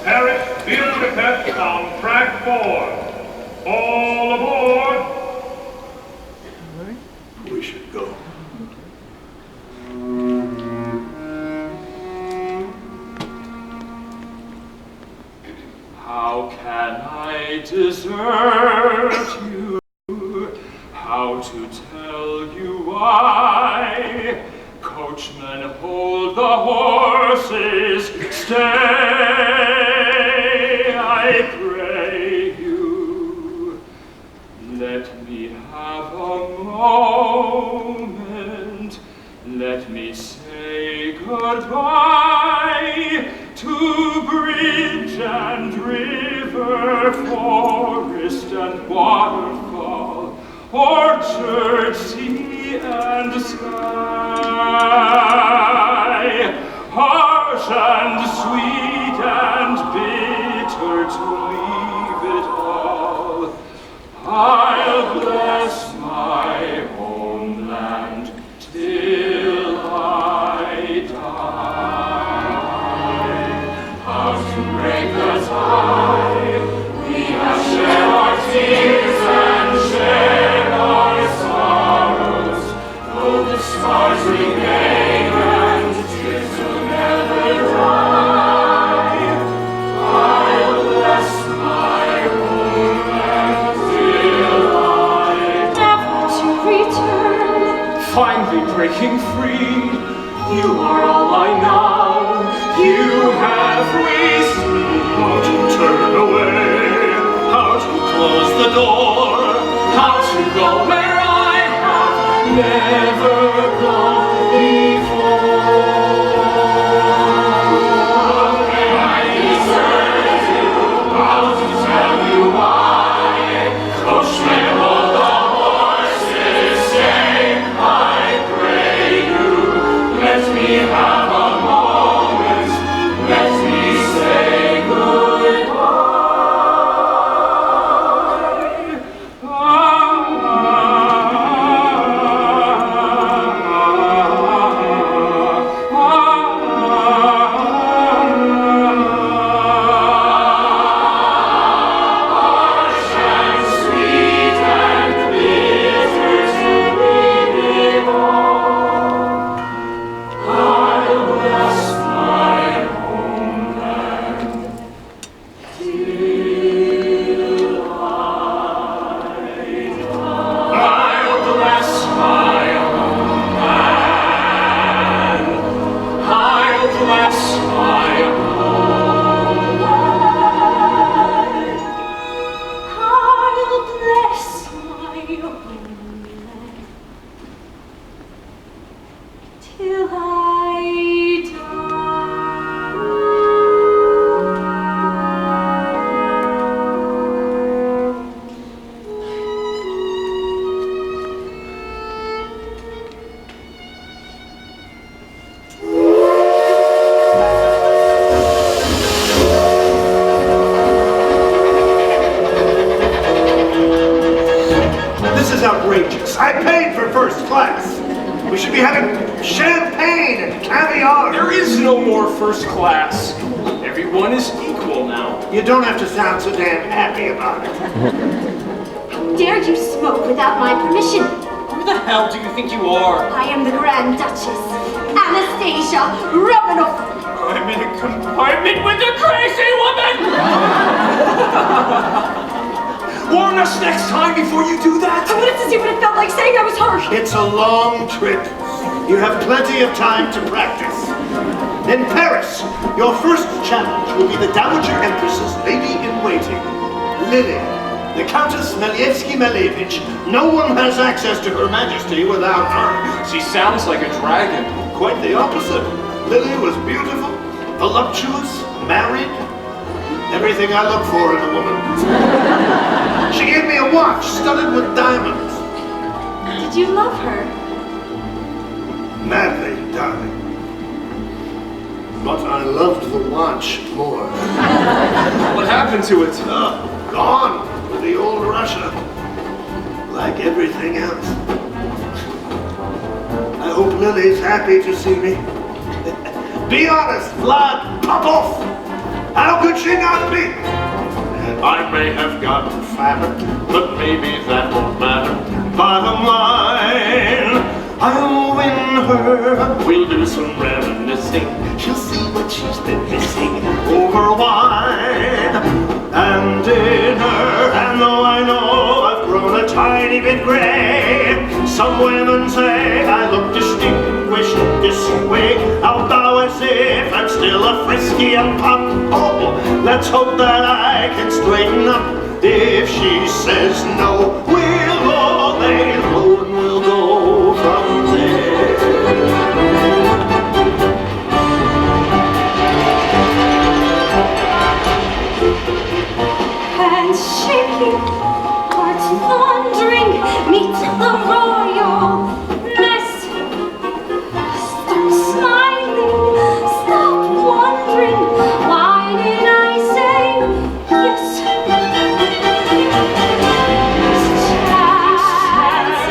Paris via Budapest on track 4. All aboard. We should go. How can I desert you? How to tell you why? Coachman, hold the horses. Stay, I pray you. Let me have a moment. Let me say goodbye to bridge and river, forest and waterfall, orchard, sea and sky. Harsh and sweet and bitter to leave it all. I'll bless my homeland till I die. How to break the tie? We have shared our tears and shared our sorrows. Though the scars remain and tears will never dry, I'll bless my homeland. breaking free. You are all I know. You have raised me. How to turn away, how to Close the door. How to go where I have never gone before. I desert you. How to tell you why? Coachman, hold the horses. Stay, I pray you. Let me have a moment. Let me say goodbye. This is outrageous. I paid for first class. We should be having champagne and caviar. There is no more first class. Everyone is equal now. You don't have to sound so damn happy about it. How dare you smoke without my permission? Who the hell do you think you are? I am the Grand Duchess, Anastasia Romanov. I'm in a compartment with a crazy woman! Warn us next time before you do that! I wanted to see what it felt like saying I was hurt. It's a long trip. You have plenty of time to practice. In Paris, your first challenge will be the Dowager Empress's lady-in-waiting, Lily, the Countess Melievsky-Malevich. No one has access to Her Majesty without her. She sounds like a dragon. Quite the opposite. Lily was beautiful, voluptuous, married. Everything I look for in a woman. She gave me a watch studded with diamonds. Did you love her? Madly, darling. But I loved the watch more. What happened to it? Gone with the old Russia. Like everything else. I hope Lily's happy to see me. Be honest, Vlad Popov! How could she not be? I may have gotten fatter, but maybe that won't matter. Bottom line, I'll win her. We'll do some reminiscing. She'll see what she's been missing over wine and dinner. And though I know I've grown a tiny bit gray, some women say I look distinguished this way. I'll bow as if I'm still a frisky young pup. Oh, let's hope that I can straighten up. If she says no, we'll all lay low and we'll go from there. Hands shaking, heart thundering, meet the royalness. Stop smiling, stop wondering, why did I say yes? This chance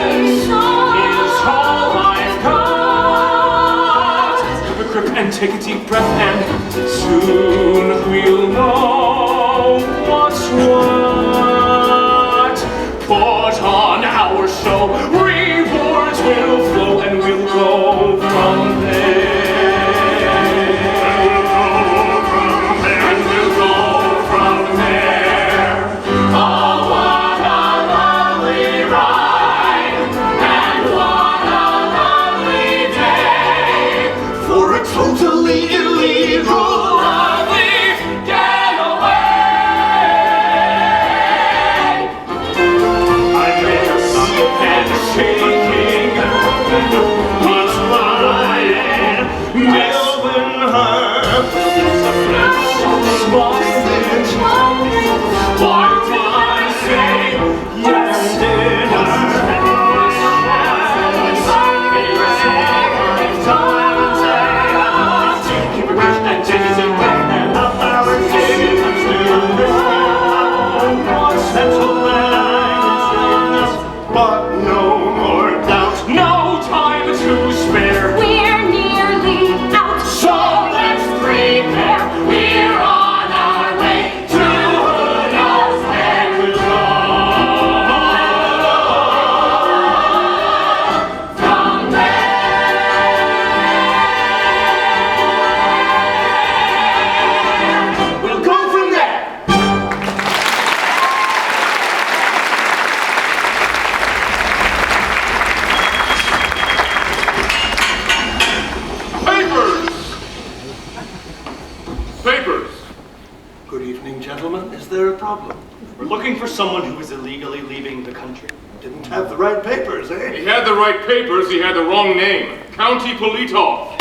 Someone who was illegally leaving the country. Didn't have the right papers, eh? He had the right papers, he had the wrong name. County Politov.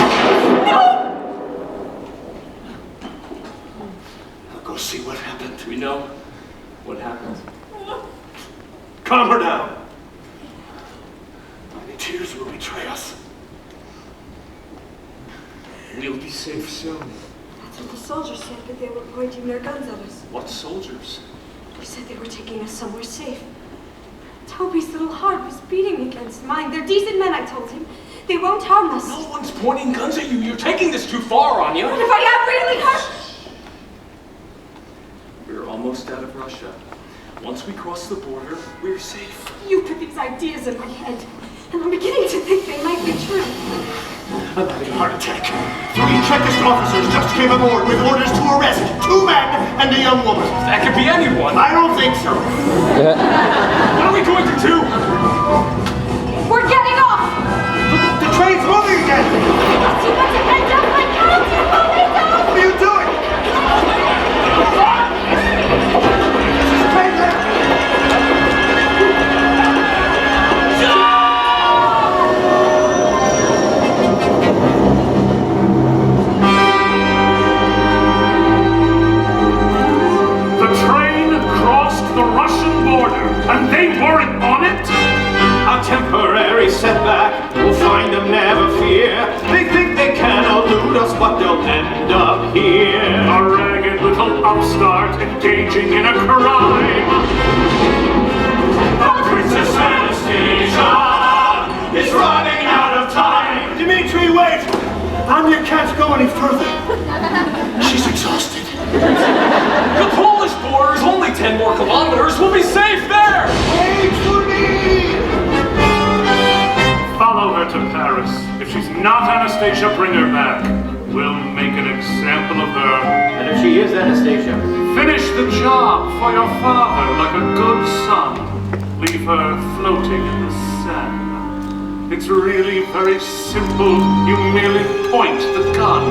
I'll go see what happened. We know what happened. Calm her down. Any tears will betray us. We'll be safe soon. That's what the soldiers said, but they were pointing their guns at us. What soldiers? They said they were taking us somewhere safe. Toby's little heart was beating against mine. They're decent men, I told him. They won't harm us. No one's pointing guns at you. You're taking this too far, Anya. What if I am really hurt? We're almost out of Russia. Once we cross the border, we're safe. You put these ideas in my head, and I'm beginning to think they might be true. I'm having a heart attack. 3 Czechist officers just came aboard with orders to arrest 2 men and a young woman. That could be anyone. I don't think so. What are we going to do? We're getting off! The train's moving again! She wants to end up like County Politov! What are you doing? This is crazy! The Russian border, and they weren't on it? A temporary setback, we'll find them, never fear. They think they can elude us, but they'll end up here. A ragged little upstart engaging in a crime. The Princess Anastasia is running out of time. Dimitri, wait! Anya can't go any further. She's exhausted. The Polish border is only 10 more kilometers. We'll be safe there! Wait for me! Follow her to Paris. If she's not Anastasia, bring her back. We'll make an example of her. And if she is Anastasia? Finish the job for your father like a good son. Leave her floating in the sand. It's really very simple. You merely point the gun,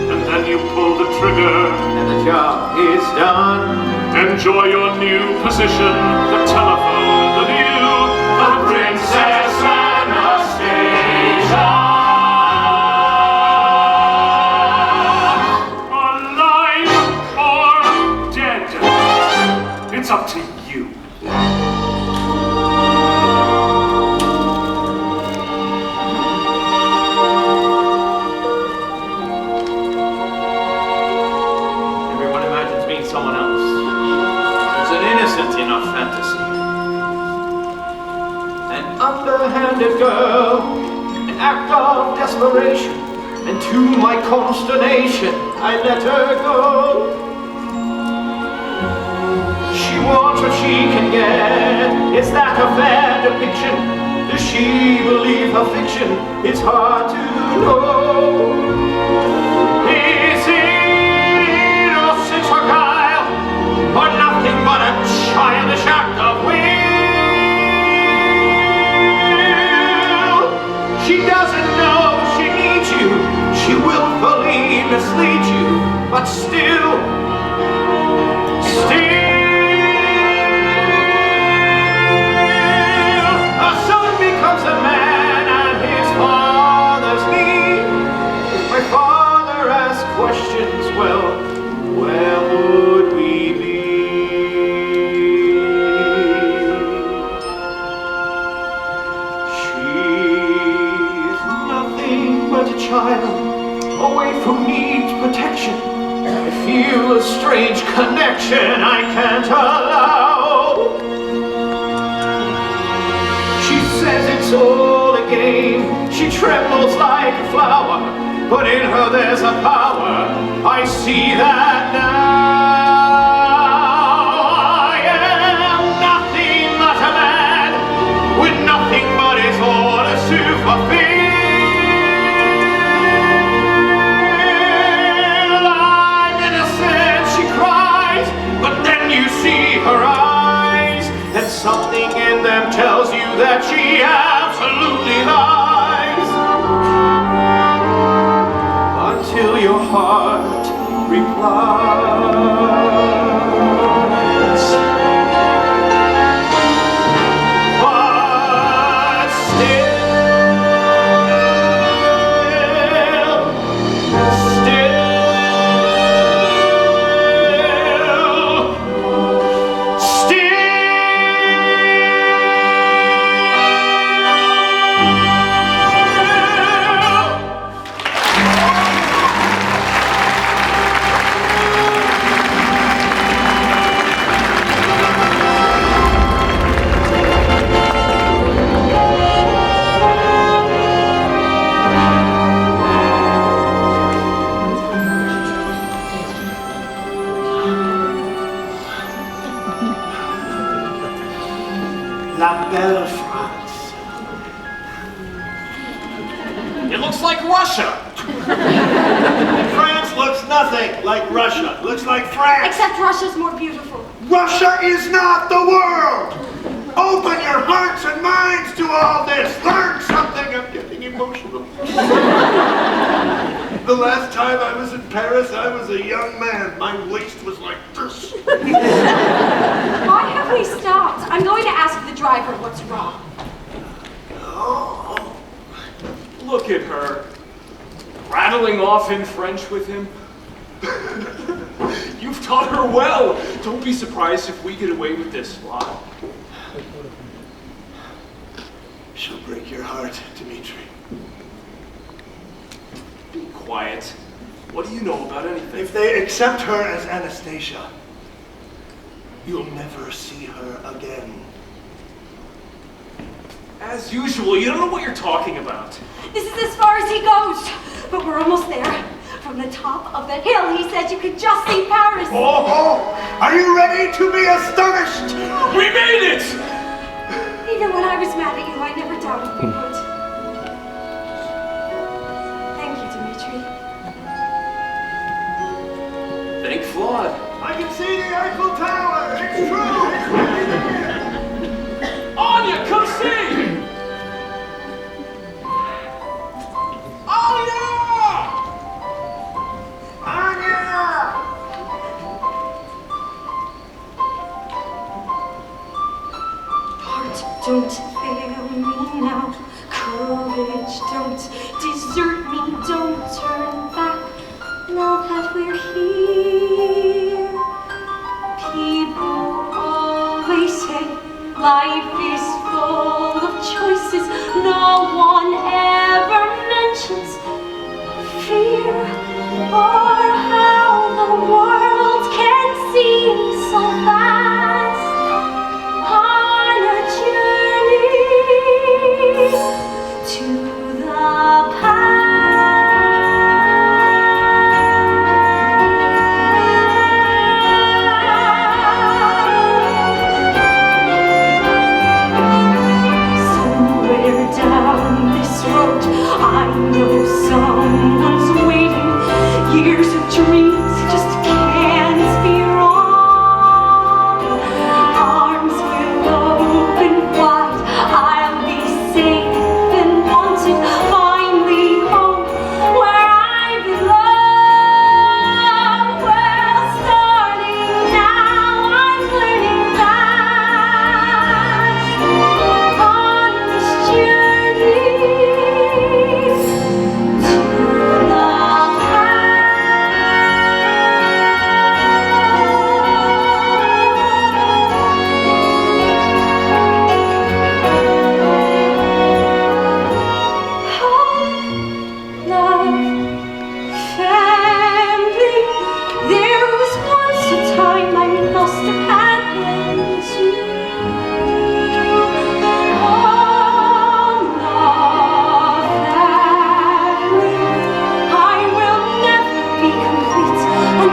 and then you pull the trigger. And the job is done. Enjoy your new position, the telephone, the view, the Princess Anastasia. Alive or dead, it's up to you. Someone else. It's an innocent enough fantasy. An underhanded girl, an act of desperation, and to my consternation, I let her go. She wants what she can get. Is that a fair depiction? Does she believe her fiction? It's hard to know. Is it innocence or guile, or nothing but a childish act of will? She doesn't know she needs you. She willfully misleads you, but still, a son becomes a man and his father's need. My father asks questions, well, feel a strange connection I can't allow. She says it's all a game. She trembles like a flower, but in her there's a power. I see that now. I am nothing but a man with nothing but his orders to fulfill. I'm innocent, she cries, but then you see her eyes, and something in them tells you that she absolutely lies. Until your heart replies. But La belle France. It looks like Russia. France looks nothing like Russia. It looks like France. Except Russia's more beautiful. Russia is not the world. Open your hearts and minds to all this. Learn something. I'm getting emotional. The last time I was in Paris, I was a young man. My waist was like this. Why have we stopped? I'm going to ask the driver what's wrong. Oh. Look at her. Rattling off in French with him. You've taught her well. Don't be surprised if we get away with this lot. She'll break your heart, Dmitri. Be quiet. What do you know about anything? If they accept her as Anastasia, you'll never see her again. As usual, you don't know what you're talking about. This is as far as he goes, but we're almost there. From the top of the hill, he said you could just see Paris. Oh, are you ready to be astonished? We made it! Even when I was mad at you, I never doubted we would. Thank you, Dmitri. Thank Claude. I can see the Eiffel Tower. It's true. It's really there. Anya, come see! Anya! Anya! Heart, don't fail me now. Courage, don't desert me. Don't turn back now that we're here. People always say life is full of choices. No one ever mentions fear or how the world can seem so fast on a journey to the past. Somewhere down this road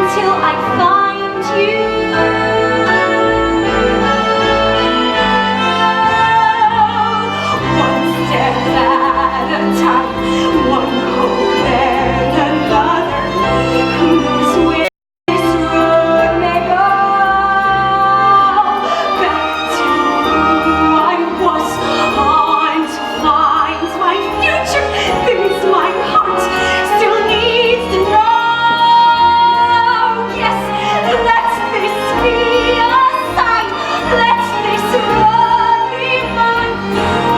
until I find you. One step at a time, one hope and another. Who knows where this road may go? Back to who I was, on to find my future. Things my heart still needs to know. Yes, let this be a sign. Let this road be mine.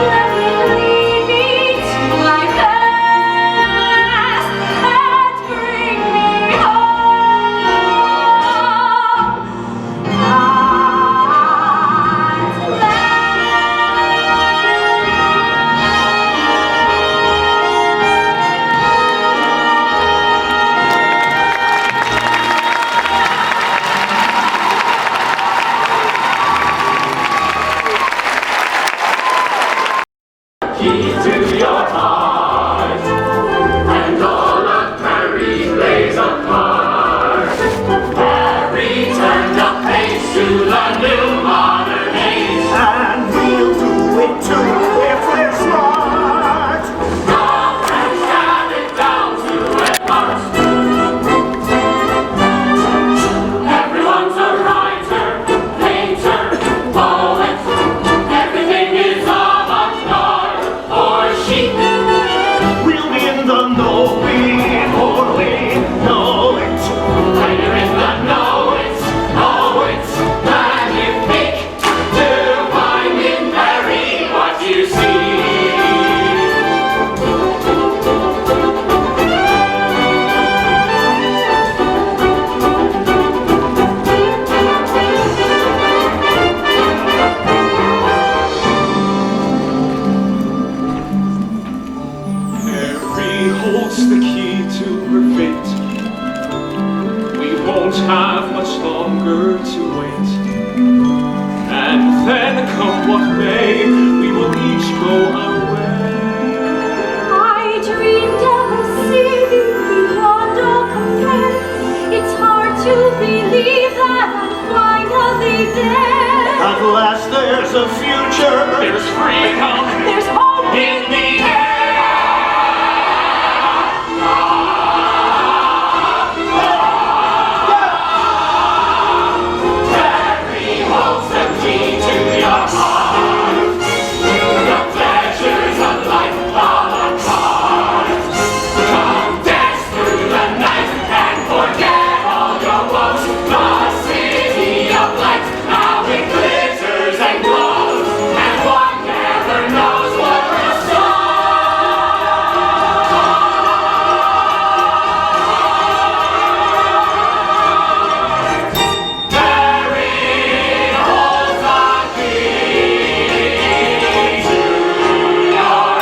Let it lead me to my past and bring me home. Key to your heart, and all of Paris plays a part. Paris turned up pace to the new modern age, And we'll do it too if we're smart. all French got it down to a art. Everyone's a writer, painter, poet. Everything is avant-garde or chic. We'll be in the know before we know it. When you're in the know it's magnifique to find in Paris what you see. Mary holds the key to her fate. We won't have much longer to wait. And then, come what may, we will each go our way. I dreamed of a city beyond all compare. It's hard to believe that I'm finally there. At last there's a future. There's freedom There's hope in the air. Paris holds the key to your heart. The pleasures of life all apart. Come dance through the night and forget all your woes. The city of light now it glitters and glows, and one never knows what the Paris holds the key to your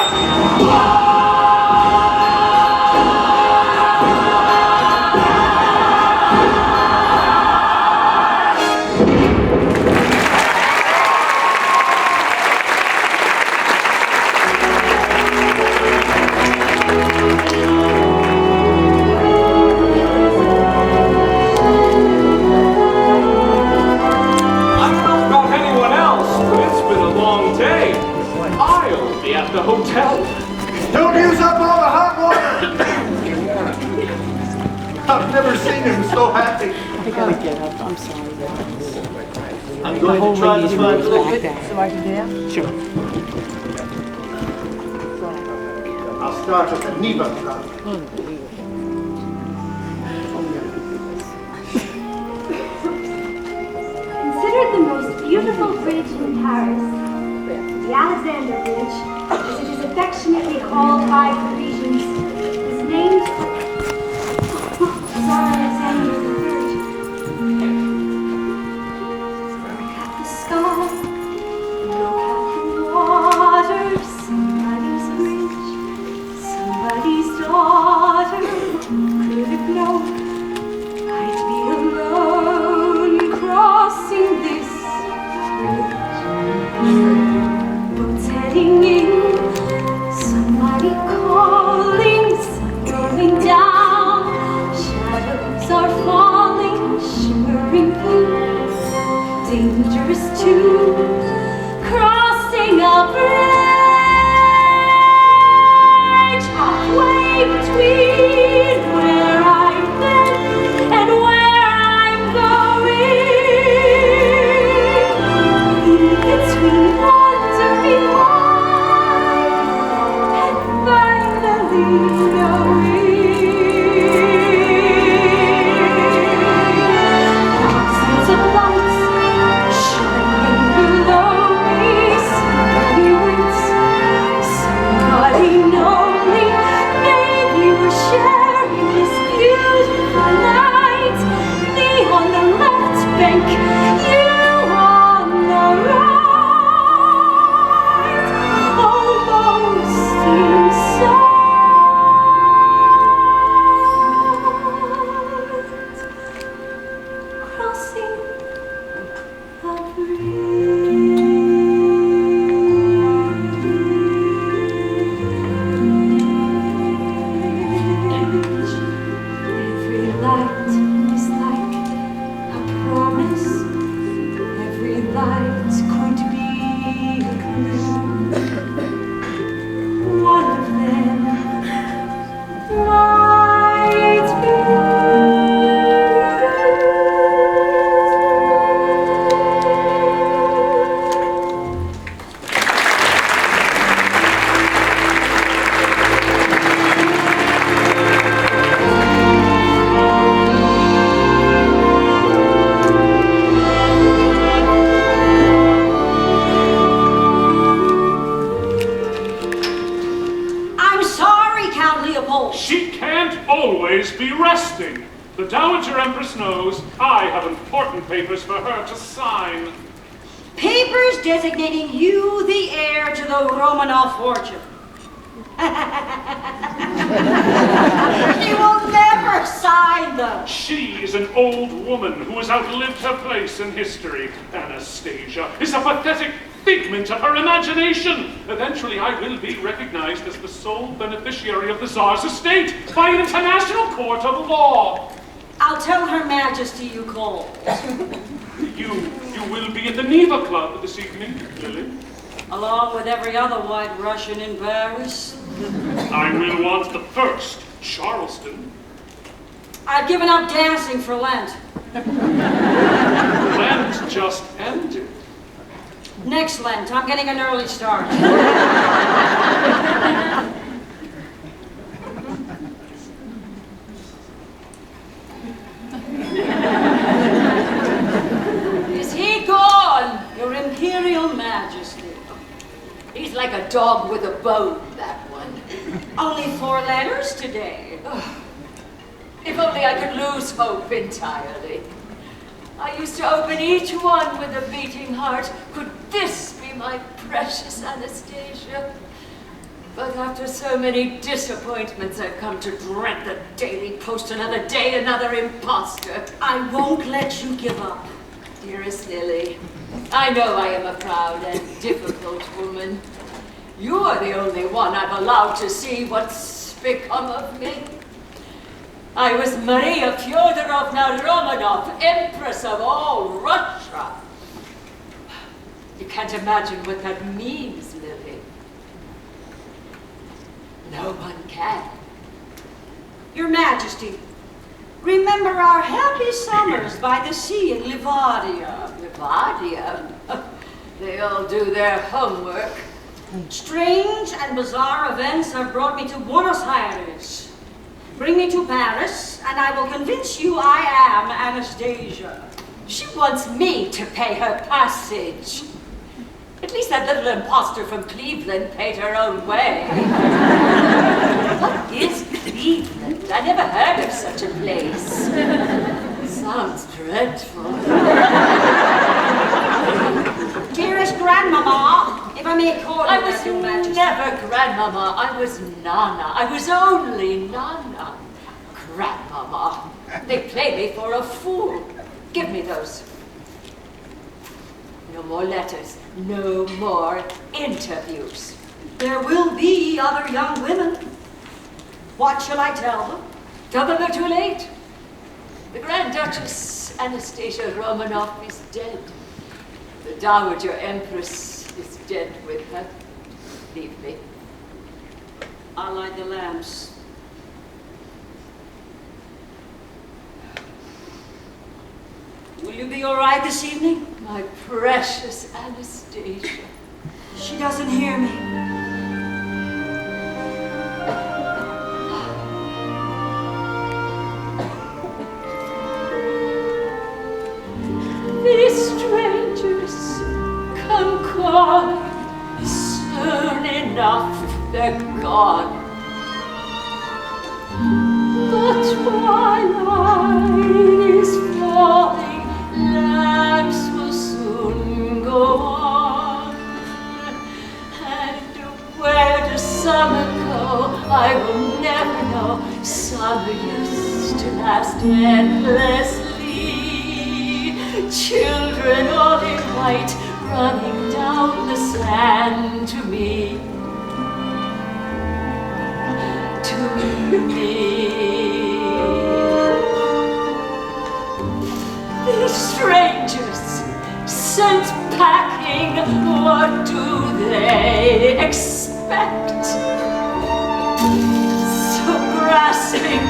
I don't know about anyone else, but it's been a long day. I'll be at the hotel. Don't use up all the hot water. I've never seen him so happy. I gotta get up, I'm sorry. I'm going to try this one. So I can dance? Sure. I'll start with the Neva Club. Considered the most beautiful bridge in Paris, the Alexander Bridge, as it is affectionately called by Parisians, is named Tsar Alexander III. Look at the sky, look at the water, somebody's bridge, somebody's daughter. Could have known I'd be alone crossing this bridge. Boats heading in, somebody called. dangerous too. Crossing a bridge halfway between where I've been and where I'm going. In between wandering on and finally knowing. Thousands of lights shining below me, somebody waits, somebody lonely. Maybe we're sharing this beautiful night. Me on the left bank, you on the right, almost inside. Crossing a bridge. Every light is like a promise. Every light could be a clue. One of them might be I'm sorry, Count Leopold. She can't always be resting. The Dowager Empress knows I have important papers for her to sign. Papers designating you the heir to the Romanov fortune. You will never sign them. She is an old woman who has outlived her place in history. Anastasia is a pathetic figment of her imagination. Eventually, I will be recognized as the sole beneficiary of the Tsar's estate by an international court of law. I'll tell Her Majesty you called. You will be at the Neva Club this evening, Lily. Along with every other white Russian in Paris. I will want the first, Charleston. I've given up dancing for Lent. Lent just ended. Next Lent, I'm getting an early start. Is he gone? Your Imperial Majesty. He's like a dog with a bone, that one. Only 4 letters today. If only I could lose hope entirely. I used to open each one with a beating heart. Could this be my precious Anastasia? But after so many disappointments, I've come to dread the Daily Post. Another day, another imposter. I won't let you give up. Dearest Lily, I know I am a proud and difficult woman. You are the only one I've allowed to see what's become of me. I was Maria Fyodorovna Romanov, Empress of all Russia. You can't imagine what that means, Lily. No one can. Your Majesty, remember our happy summers by the sea in Livadia. Livadia? They all do their homework. Strange and bizarre events have brought me to Buenos Aires. Bring me to Paris, and I will convince you I am Anastasia. She wants me to pay her passage. At least that little imposter from Cleveland paid her own way. What is Cleveland? I never heard of such a place. Sounds dreadful. Dearest Grandmama, if I may call you I was that, Your Majesty. never Grandmama. I was Nana. I was only Nana. Grandmama. They play me for a fool. Give me those. No more letters. No more interviews. There will be other young women. What shall I tell them? Tell them they're too late. The Grand Duchess Anastasia Romanov is dead. The Dowager Empress is dead with her. Leave me. I'll light the lamps. Will you be all right this evening? My precious Anastasia. She doesn't hear me. These strangers come calling. Soon enough they're gone. The twilight is falling. Lamps will soon go on. And where does summer go? I will never know. Summer used to last endlessly. Children all in white running down the sand to me. To me. These strangers sent packing, what do they expect? So grasping,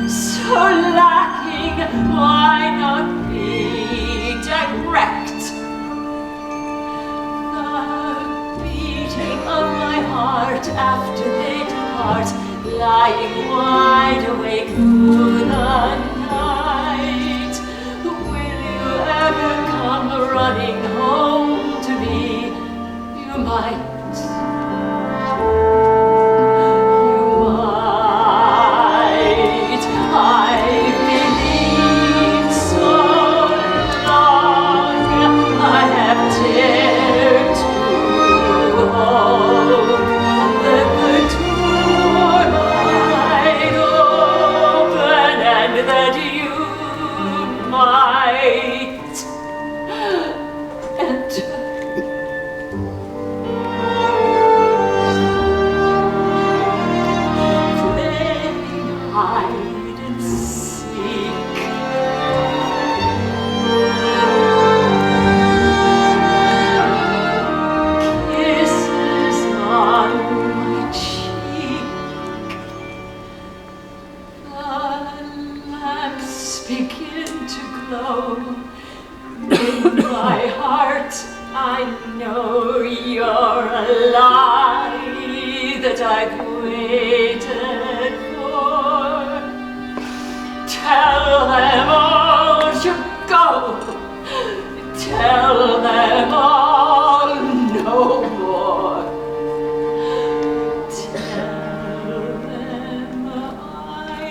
so lacking, why not be direct? The beating of my heart after they depart, lying wide awake through the night. Will you ever come running home to me? You might. You might. I've believed so long. I have dared to hope that the door might open and that you might enter. Playing hide and seek. Kisses on my cheek. The lamps begin to glow. In my heart, I know you're a lie that I've waited for. Tell them all you go. Tell them all no more. Tell them I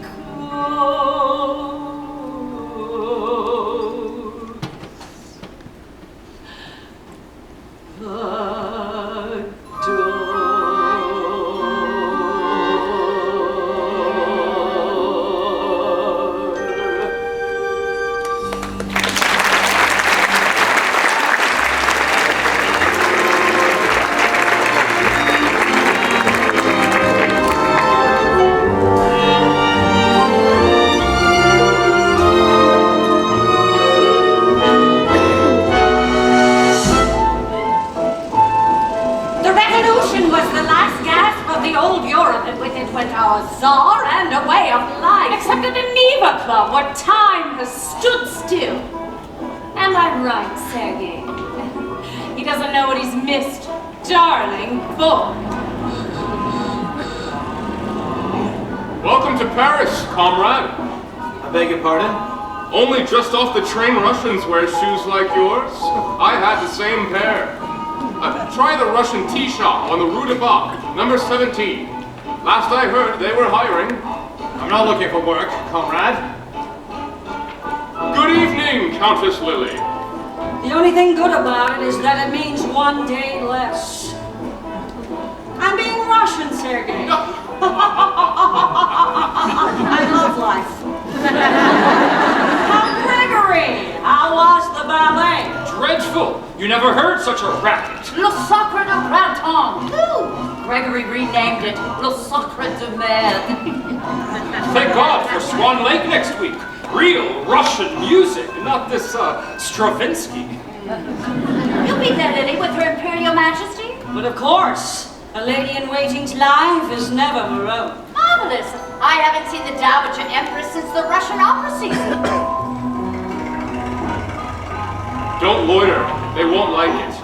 close the The revolution was the last gasp of the old Europe, and with it went our Tsar and a way of life. Except at the Neva Club, where time has stood still. Am I right, Sergei? He doesn't know what he's missed. Darling boy. Welcome to Paris, comrade. I beg your pardon? Only just off the train Russians wear shoes like yours. I had the same pair. Try the Russian tea shop on the Rue de Bac, number 17. Last I heard, they were hiring. I'm not looking for work, comrade. Good evening, Countess Lily. The only thing good about it is that it means one day less. I'm being Russian, Sergei. I love life. Now, Gregory, how was the ballet? Dreadful. You never heard such a racket. Le Sacre de Printemps. Gregory renamed it Le Sacre de Mer. Thank God for Swan Lake next week. Real Russian music, not this Stravinsky. You'll be there, Lily, with her Imperial Majesty? But of course, a lady-in-waiting's life is never her own. Marvelous. I haven't seen the Dowager Empress since the Russian opera season. Don't loiter. They won't like it.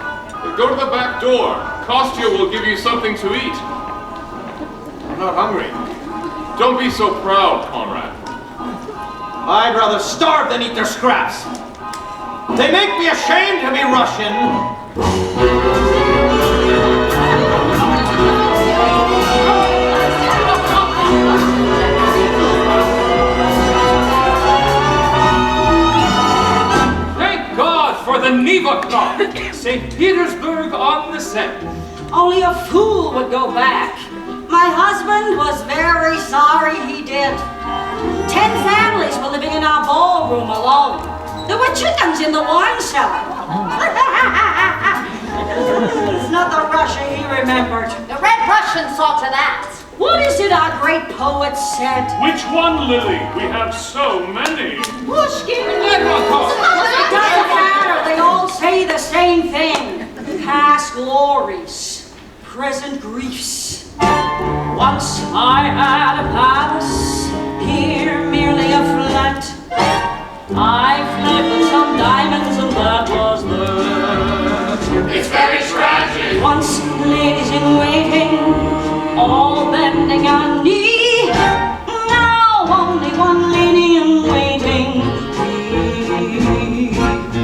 Go to the back door. Kostya will give you something to eat. I'm not hungry. Don't be so proud, Conrad. I'd rather starve than eat their scraps. They make me ashamed to be Russian. Thank God for the Nivokov, St. Petersburg on the Seine. Only a fool would go back. My husband was very sorry he did. 10 families were living in our ballroom alone. There were chickens in the wine cellar. It's not the Russia he remembered. The Red Russians saw to that. What is it our great poet said? Which one, Lily? We have so many. Pushkin! It doesn't matter. They all say the same thing. Past glories, present griefs. Once I had a palace, here merely a flat. I fled with some diamonds and that was that. It's very tragic. Once ladies in waiting, all bending our knee. Now only one lady in waiting.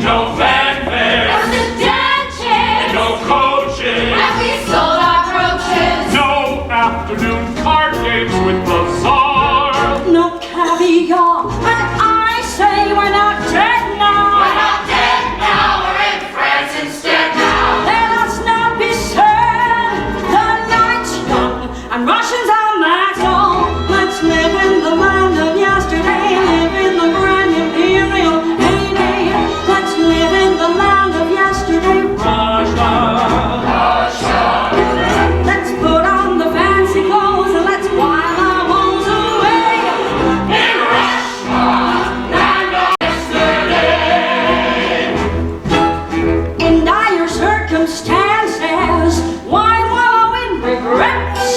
No fanfare. There was a dancing. No coaches. And we sold our brooches. No afternoon card games with the Tsar. No caviar, but I say we're not dead now. We're not dead now. We're in France instead now. Let us not be sad. The night's young and Russians are mad, so let's live in the land of yesterday. Live in the grand imperial heyday. Let's live in the land of yesterday, Russia. Let's put on the fancy clothes and let's while our woes away. In Russia, land of yesterday. In dire circumstances, why wallow in regrets?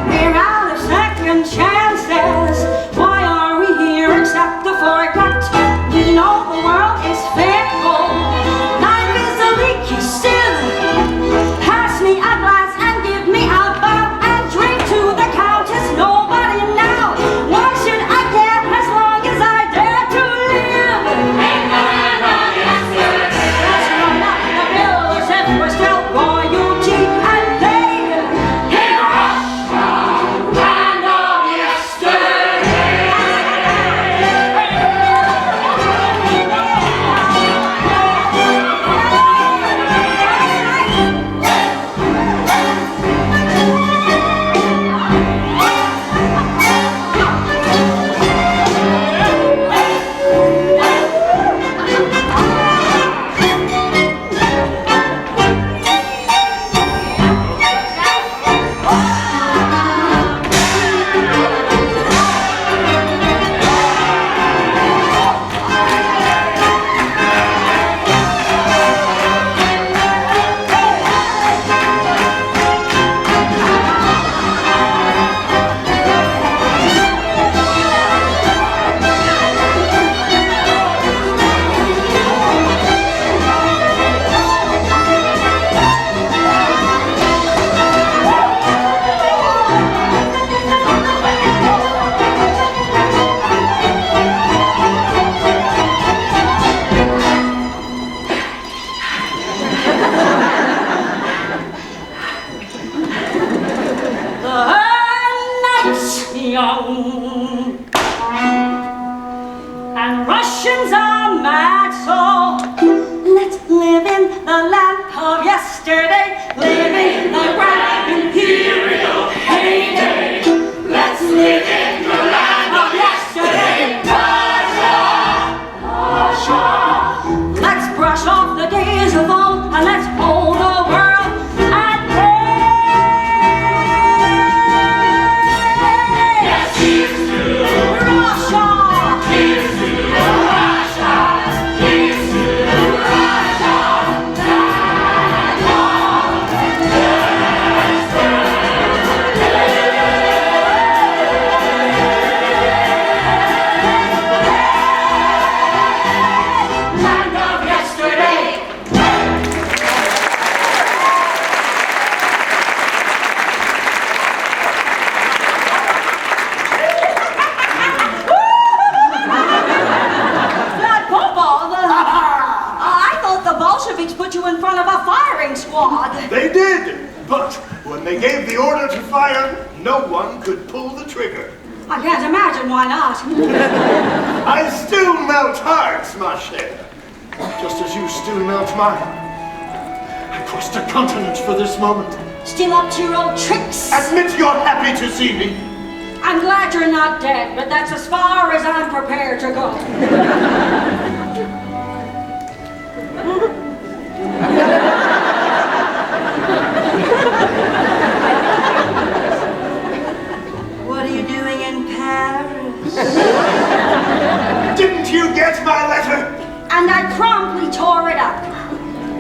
We're out of second chances. Why are we here except to forget? You know the world is fickle. Life is a leaky still. Pass me a glass and give me a bow and drink to the Countess. Nobody now. Why should I care as long as I dare to live? In the land of yesterday. Let's run up the bill as if we're still royalty and they. In Russia, land of yesterday. The night's young and Russians are mad, so let's live in the land of yesterday, live in the grand imperial heyday. Let's live in the land of yesterday, Russia. Let's brush off the days of old and let's hold the world at bay. Yes, here's to Russia! Here's to Russia. Here's to Russia. athletes put you in front of a firing squad. They did, but when they gave the order to fire, no one could pull the trigger. I can't imagine why not. I still melt hearts, ma chère, just as you still melt mine. I crossed a continent for this moment. Still up to your old tricks. Admit you're happy to see me. I'm glad you're not dead, but that's as far as I'm prepared to go. What are you doing in Paris? Didn't you get my letter? And I promptly tore it up.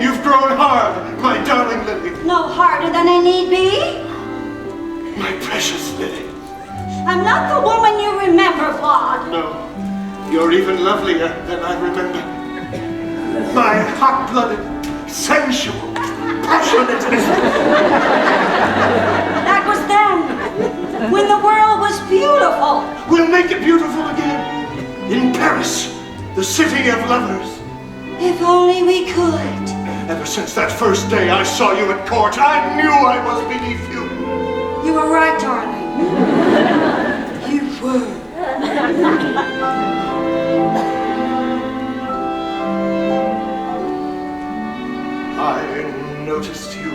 You've grown hard, my darling Lily. No harder than I need be. My precious Lily. I'm not the woman you remember, Claude. No, you're even lovelier than I remember. My hot-blooded, sensual, passionate. That was then, when the world was beautiful. We'll make it beautiful again. In Paris, the city of lovers. If only we could. Ever since that first day I saw you at court, I knew I was beneath you. You were right, darling. You were. I noticed you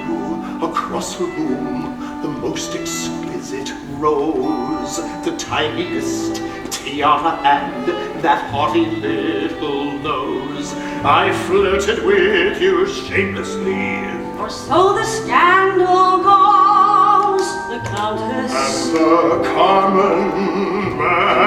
across the room, the most exquisite rose, the tiniest tiara and that haughty little nose. I flirted with you shamelessly. For so the scandal goes, the Countess And the common man.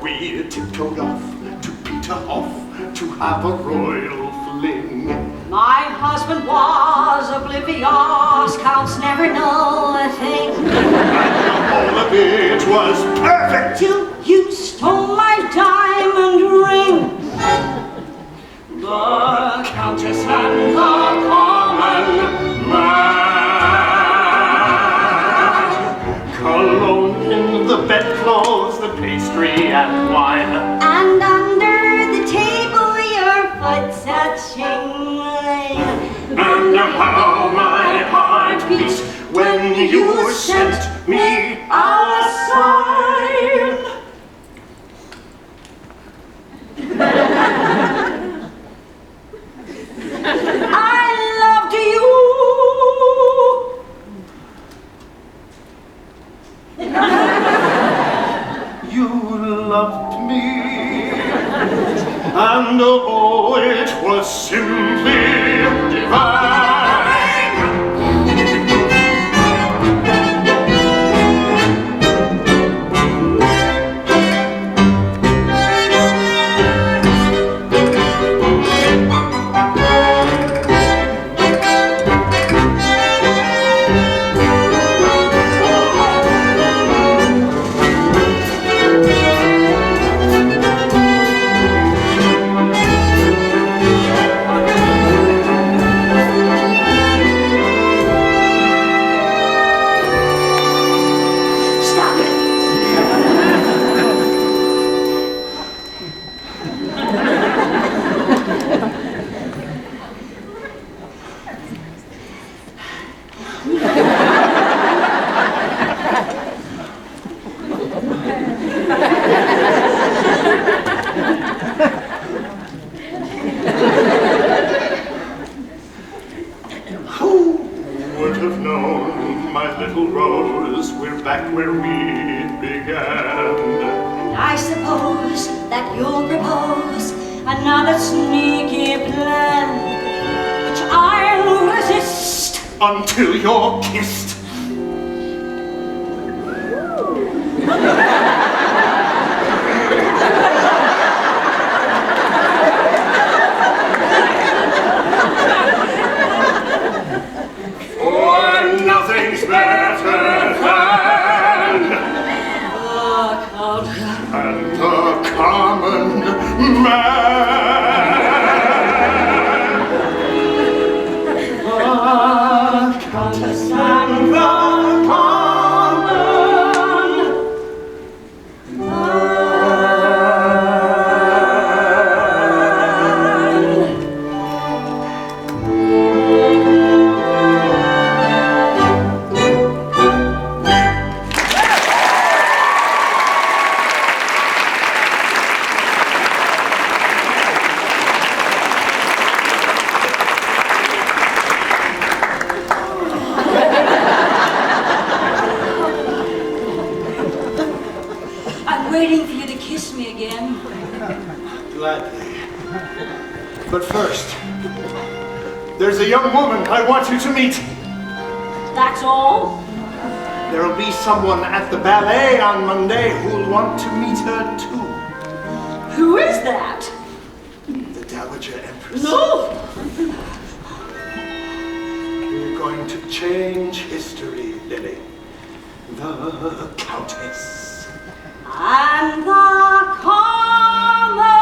We tiptoed off to Peterhof to have a royal fling. My husband was oblivious, counts never know a thing. And all of it was perfect. Till you stole my diamond ring. The Countess and the common man. Cologne in the bedclothes, the pastry and wine. And under the table your foot touching mine. And how my heart beat when you sent me a sign. I loved you. You loved me, and oh, it was simply divine. I suppose that you'll propose another sneaky plan, which I'll resist until you're kissed. For nothing's better than and the common man. The Countess and the common man. I'm waiting for you to kiss me again. Gladly. But first, there's a young woman I want you to meet. That's all? There'll be someone at the ballet on Monday who'll want to meet her too. Who is that? The Dowager Empress. No! We're going to change history, Lily. The Countess. And the common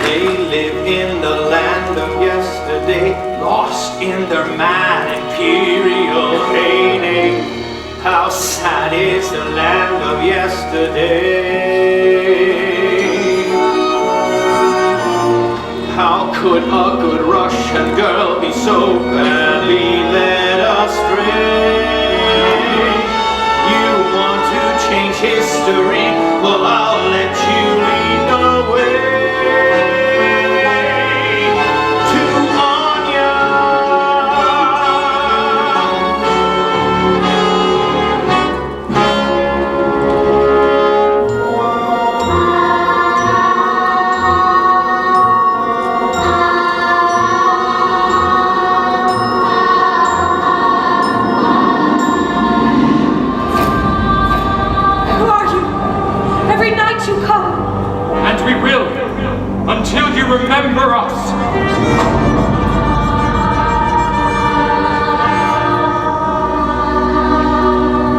They live in the land of yesterday, lost in their mad imperial heyday. How sad is the land of yesterday. How could a good Russian girl be so badly led astray? You want to change history? Well, I'll let you lead the way. Until you remember us.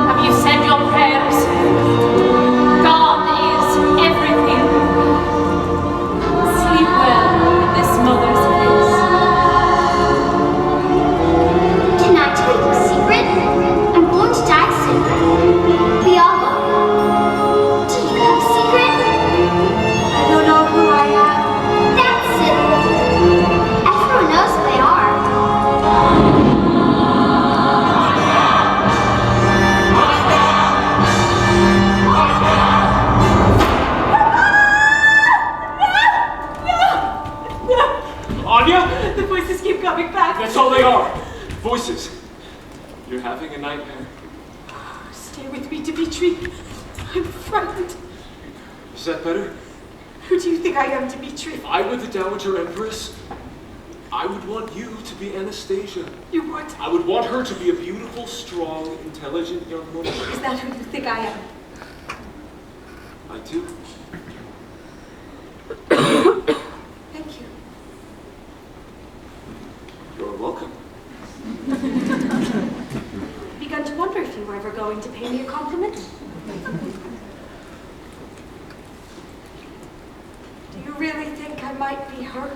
Have you said your prayers? God is everything. Sleep well in this mother's place. Didn't I tell you a secret? I'm going to die soon. We all will. Do you have a secret? I don't know who I am. That's it. Everyone knows who they are. Anya? The voices keep coming back. That's all they are. Voices. You're having a nightmare. Stay with me, Dimitri. I'm frightened. Is that better? Who do you think I am, Dimitri? If I were the Dowager Empress, I would want you to be Anastasia. You would? I would want her to be a beautiful, strong, intelligent young woman. Is that who you think I am? I do. Thank you. You're welcome. Begun to wonder if you were ever going to pay me a compliment. Do you really think I might be her?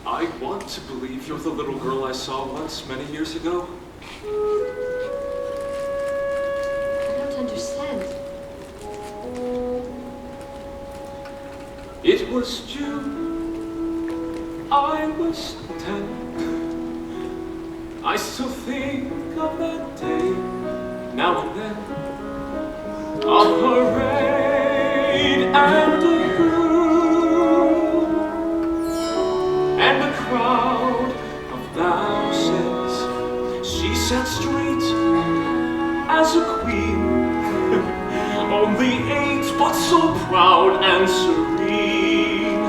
I want to believe you're the little girl I saw once, many years ago. I don't understand. It was June. I was 10. I still think of that day, now and then. A parade and a groom, and a crowd of thousands. She sat straight as a queen, only 8, but so proud and serene.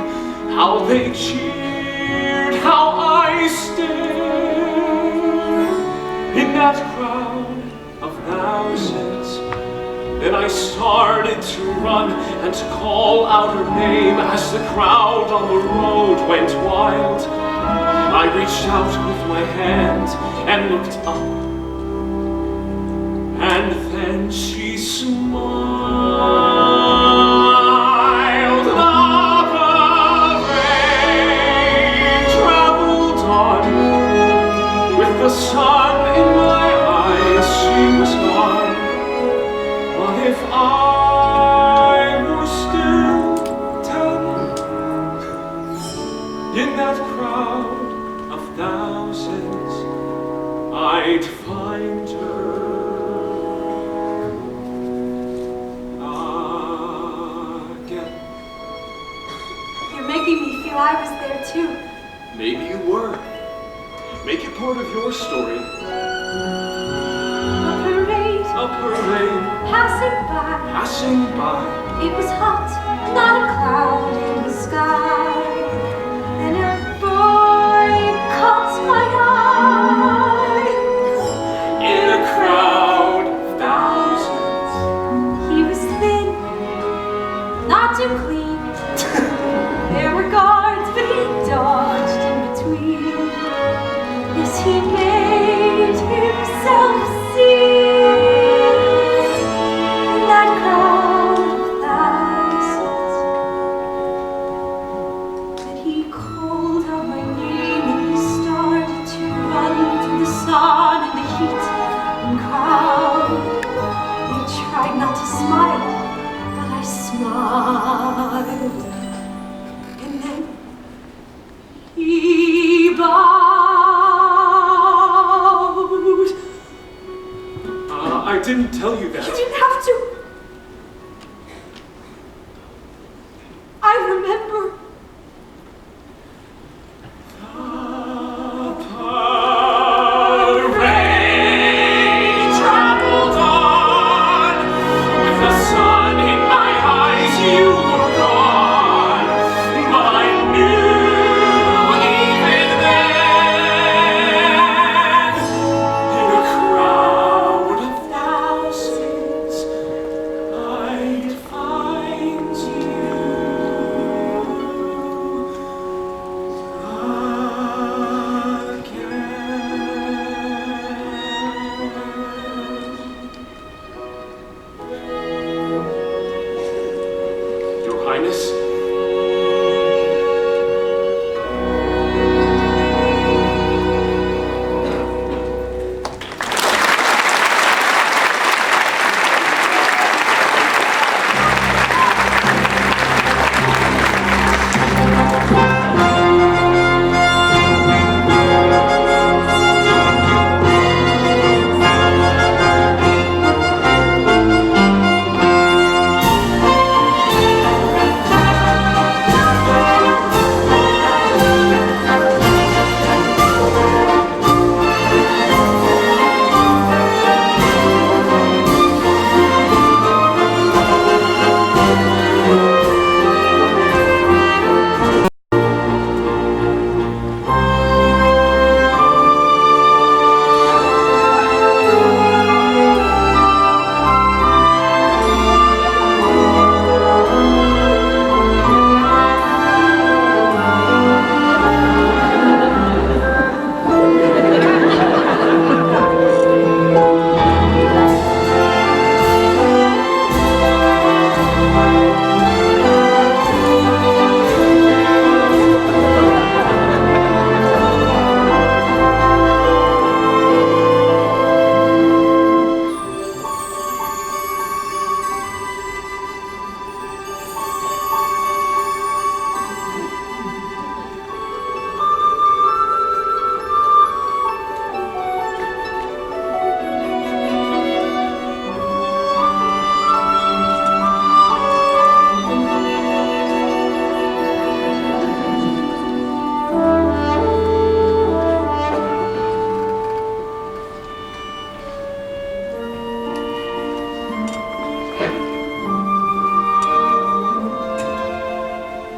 How they cheered, how I stared in that crowd of thousands. Then I started to run and to call out her name as the crowd on the road went wild. I reached out with my hand and looked up, and then she smiled. The parade traveled on with the sun in my eyes. She was gone. But if I were still 10, in that crowd of thousands, I'd find her again. You're making me feel I was there too. Maybe you were. Make it part of your story. A parade, passing by. Passing by. It was hot, not a cloud in the sky. And a boy caught my eye. In a crowd of thousands. He was thin, not too clean. There were guards, but he dodged in between. Yes, he made himself seen in that crowd of thousands. But he called out my name and he started to run through the sun and the heat and crowd. I tried not to smile, but I smiled. And then he bowed. I didn't tell you that. You didn't have to. I remember. Parade traveled on with the sun in my eyes. You were gone, but I knew even then, in a crowd of thousands, I'd find you again. Your Highness.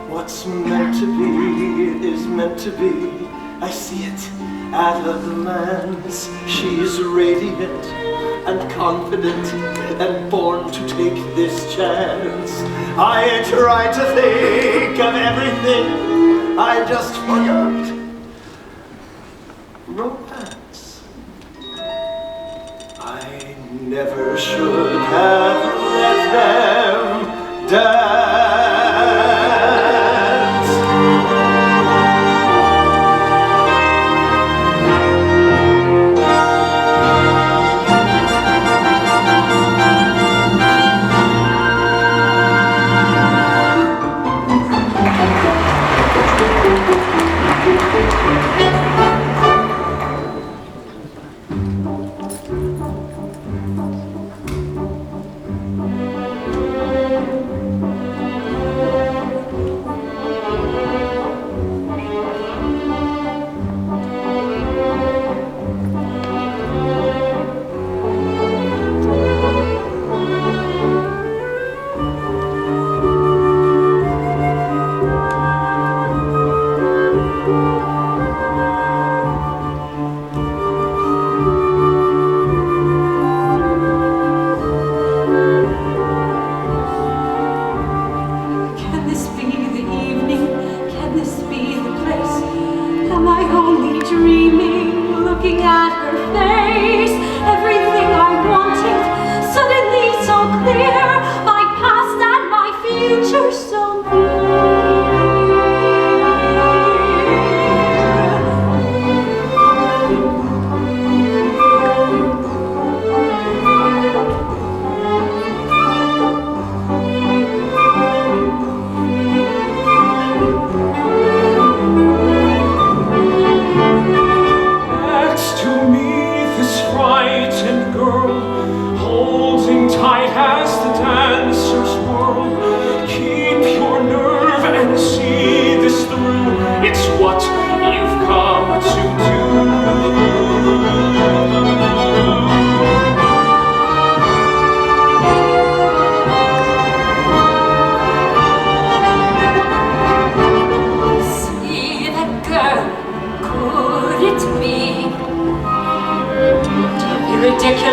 What's meant to be is meant to be. I see it at a glance. She's radiant and confident and born to take this chance. I try to think of everything, I just forgot romance. I never should have let them dance.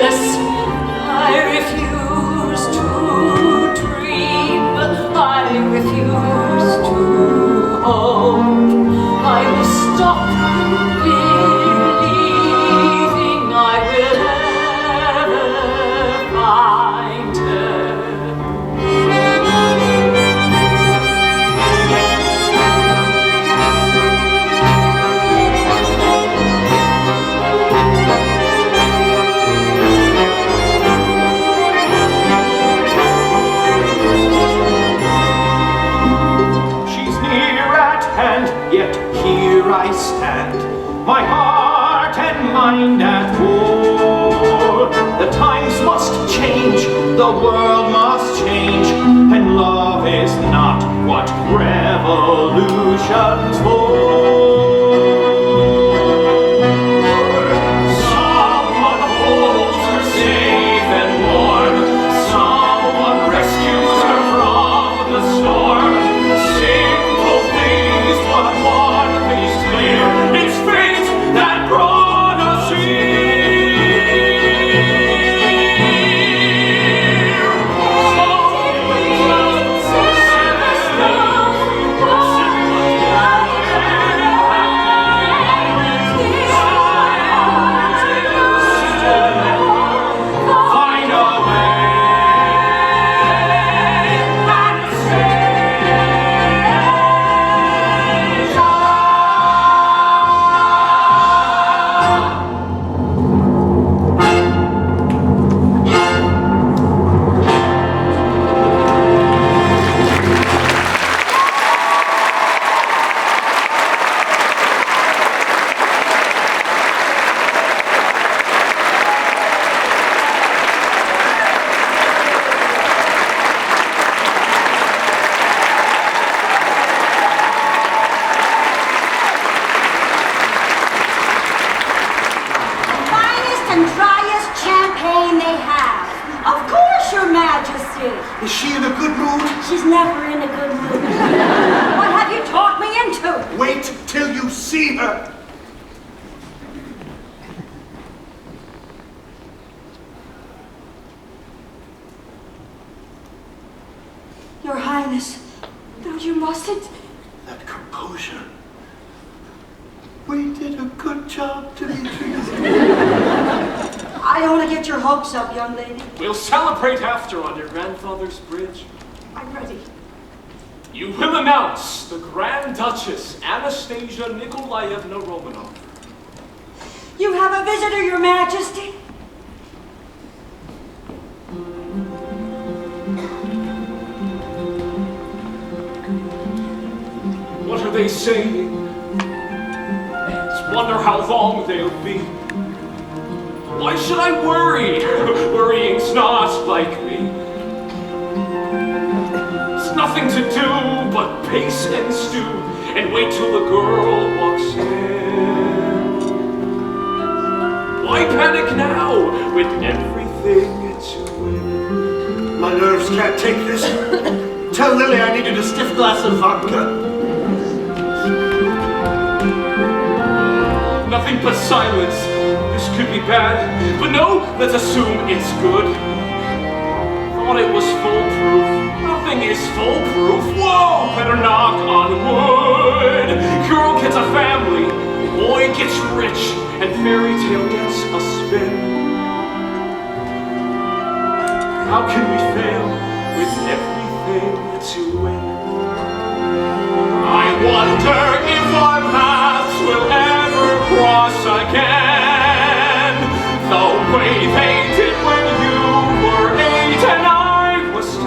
this. I refuse to dream. I refuse to hope. I will stop believing I will ever find her. Yet here I stand, my heart and mind at war. The times must change, the world must change, and love is not what revolution's for. Someone holds her safe and warm, someone rescues her from the storm. Simple things, but one thing's clear, it's fate that brought us here. Find a way. Finest and driest champagne they have. Of course, Your Majesty. Is she in a good mood? She's never in a good mood. What have you talked me into? Wait till you see her. Your Highness, no, you mustn't. That composure. We did a good job, Demetrius. I don't want to get your hopes up, young lady. We'll celebrate after on your grandfather's bridge. I'm ready. You will announce the Grand Duchess Anastasia Nikolaevna Romanov. You have a visitor, Your Majesty. What are they saying? Just wonder how long they'll be. Why should I worry? Worrying's not like me. There's nothing to do but pace and stew and wait till the girl walks in. Why panic now with everything to win? My nerves can't take this. Tell Lily I needed a stiff glass of vodka. Nothing but silence. This could be bad, but no, let's assume it's good. Thought it was foolproof. Nothing is foolproof. Whoa, better knock on wood. Girl gets a family, boy gets rich, and fairy tale gets a spin. How can we fail with everything to win? I wonder if our paths will ever cross again, the way they did when you were 8 and I was 10.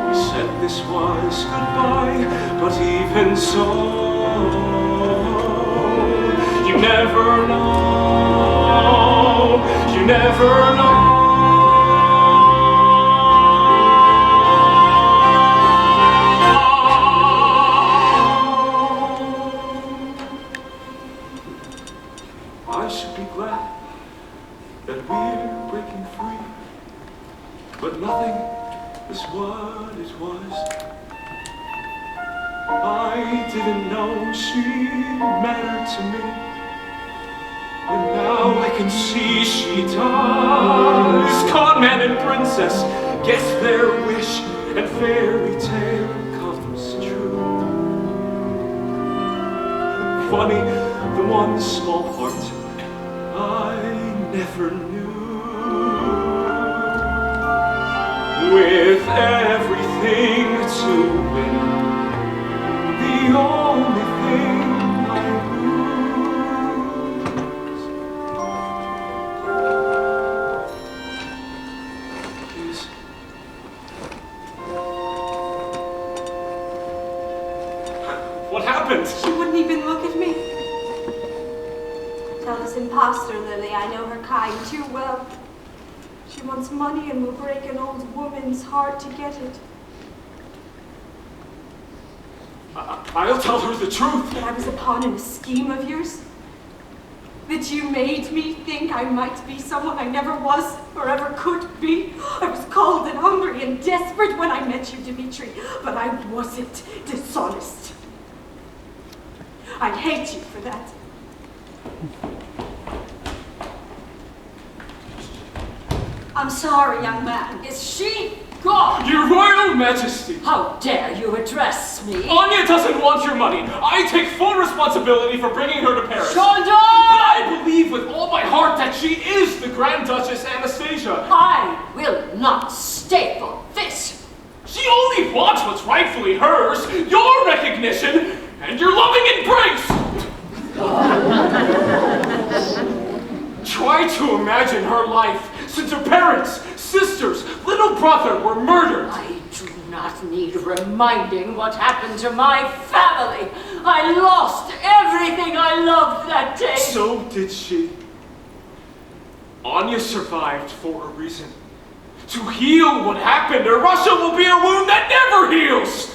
We said this was goodbye, but even so, you never know, you never know. I should be glad that we're breaking free, but nothing is what it was. I didn't know she mattered to me. And now I can see she dies. Con man and princess guess their wish, and fairy tale comes true. Funny, the one small part I never knew. With everything to win, the only thing I lose is what happened? She wouldn't even look at me. Tell this imposter, Lily, I know her kind too well. She wants money and will break an old woman's heart to get it. I'll tell her the truth. That I was a pawn in a scheme of yours? That you made me think I might be someone I never was or ever could be? I was cold and hungry and desperate when I met you, Dimitri, but I wasn't dishonest. I hate you for that. I'm sorry, young man. Is she gone? Your Royal Majesty! How dare you address me? Anya doesn't want your money. I take full responsibility for bringing her to Paris. Gendarme! But I believe with all my heart that she is the Grand Duchess Anastasia. I will not stay for this. She only wants what's rightfully hers, your recognition, and your loving embrace. Try to imagine her life since her parents, sisters, little brother were murdered. I do not need reminding what happened to my family. I lost everything I loved that day. So did she. Anya survived for a reason. To heal what happened, or Russia will be a wound that never heals.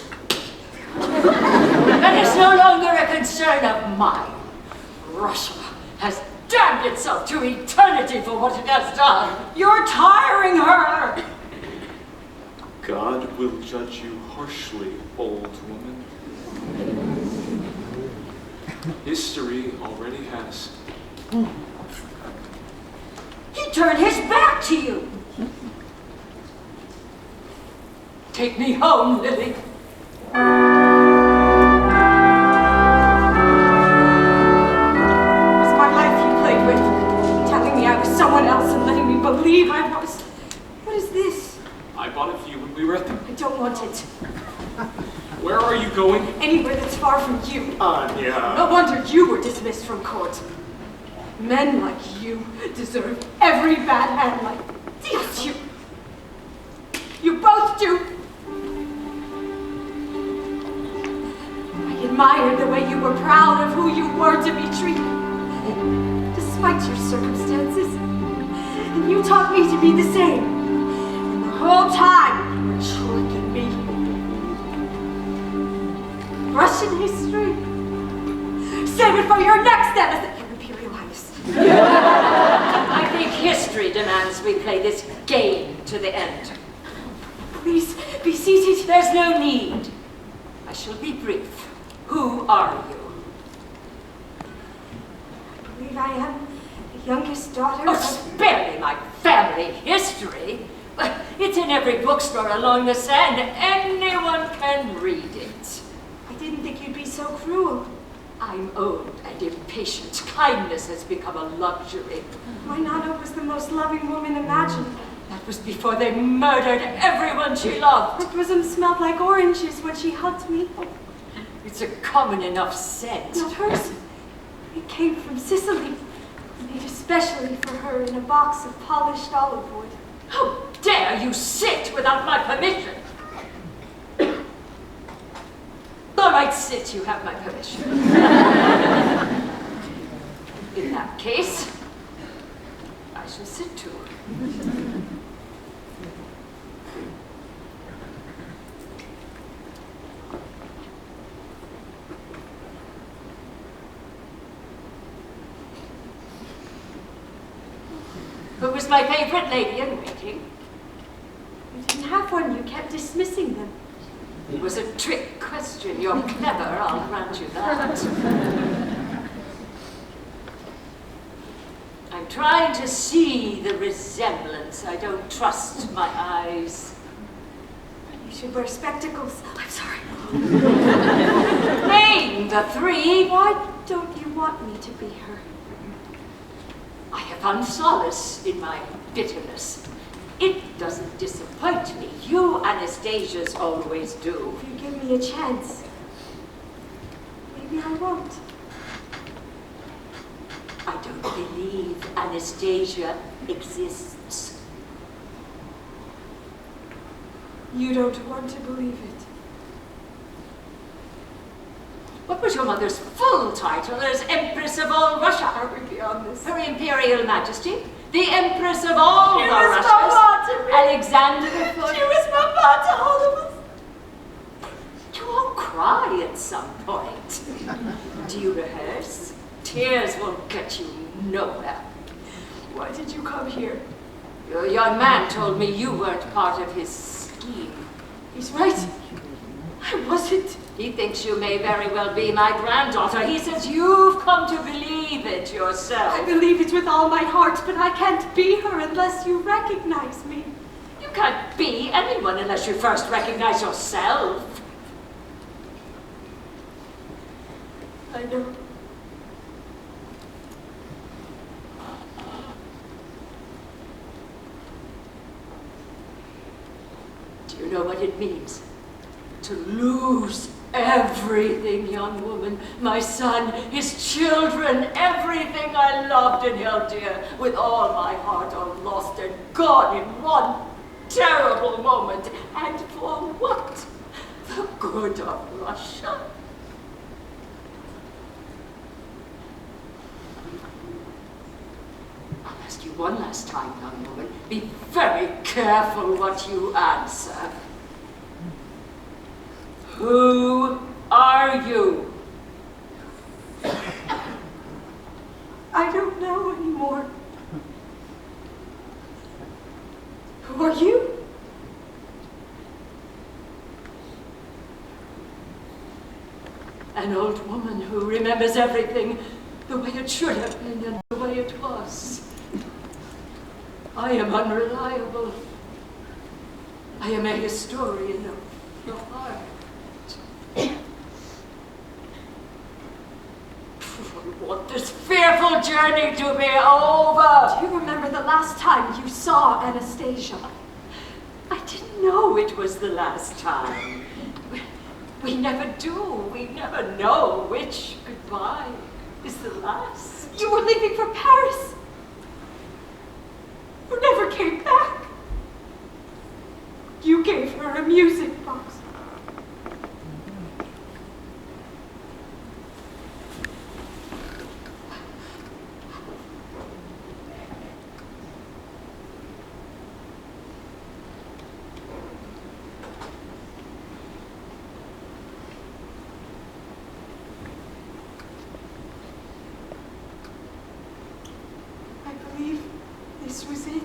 That is no longer a concern of mine. Russia has damned itself to eternity for what it has done. You're tiring her. God will judge you harshly, old woman. History already has. He turned his back to you. Take me home, Lily. Someone else and letting me believe I was. What is this? I bought it for you when we were at the... I don't want it. Where are you going? Anywhere that's far from you. Anya. No wonder you were dismissed from court. Men like you deserve every bad hand like yes, you. You both do. I admired the way you were proud of who you were, Dimitri. Despite your circumstances. And you taught me to be the same. And the whole time, you were tricking me. Russian history? Save it for your next episode, Your Imperial Highness. I think history demands we play this game to the end. Please, be seated. There's no need. I shall be brief. Who are you? I believe I am the youngest daughter Oh, of... spare me my family history. It's in every bookstore along the sand. Anyone can read it. I didn't think you'd be so cruel. I'm old and impatient. Kindness has become a luxury. My Nana was the most loving woman imaginable. That was before they murdered everyone she loved. Her bosom smelled like oranges when she hugged me. It's a common enough scent. Not hers. It came from Sicily, made especially for her in a box of polished olive wood. How dare you sit without my permission? All right, sit, you have my permission. In that case, I shall sit too. Who was my favorite lady in waiting? You didn't have one, you kept dismissing them. It was a trick question. You're clever, I'll grant you that. I'm trying to see the resemblance. I don't trust my eyes. You should wear spectacles. I'm sorry. Name the three. Why don't you want me to be her? I have found solace in my bitterness. It doesn't disappoint me. You Anastasias always do. If you give me a chance, maybe I won't. I don't believe Anastasia exists. You don't want to believe it. What was your mother's full title as Empress of all Russia? Are we beyond this? Her Imperial Majesty, the Empress of all She the was Russias, Mama to me. Alexander the She was Mama to all of us. You all cry at some point. Do you rehearse? Tears won't get you nowhere. Why did you come here? Your young man told me you weren't part of his scheme. He's right. I wasn't. He thinks you may very well be my granddaughter. He says you've come to believe it yourself. I believe it with all my heart, but I can't be her unless you recognize me. You can't be anyone unless you first recognize yourself. I know. Do you know what it means? To lose everything, young woman. My son, his children, everything I loved and held dear with all my heart are lost and gone in one terrible moment. And for what? The good of Russia? I'll ask you one last time, young woman. Be very careful what you answer. Who are you? I don't know anymore. Who are you? An old woman who remembers everything the way it should have been and the way it was. I am unreliable. I am a historian of the heart. I want this fearful journey to be over. Do you remember the last time you saw Anastasia? I didn't know it was the last time. We never do. We never know which goodbye is the last. You were leaving for Paris. You never came back. You gave her a music box. This was it.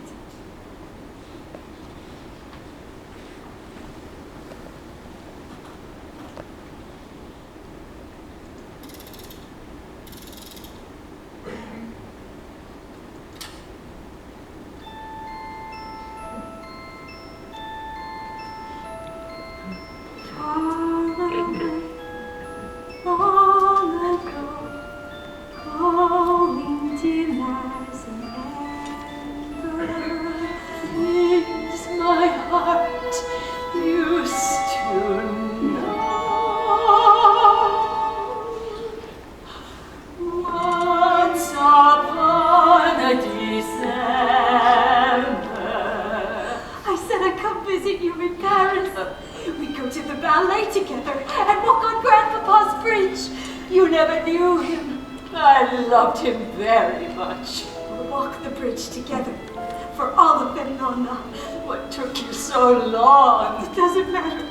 What took you so long? It doesn't matter.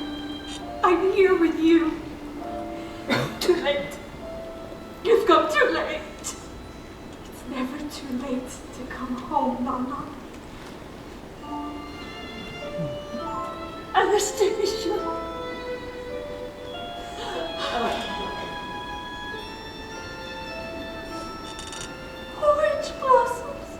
I'm here with you. Too late. You've come too late. It's never too late to come home, Nana. Anastasia. Orange blossoms.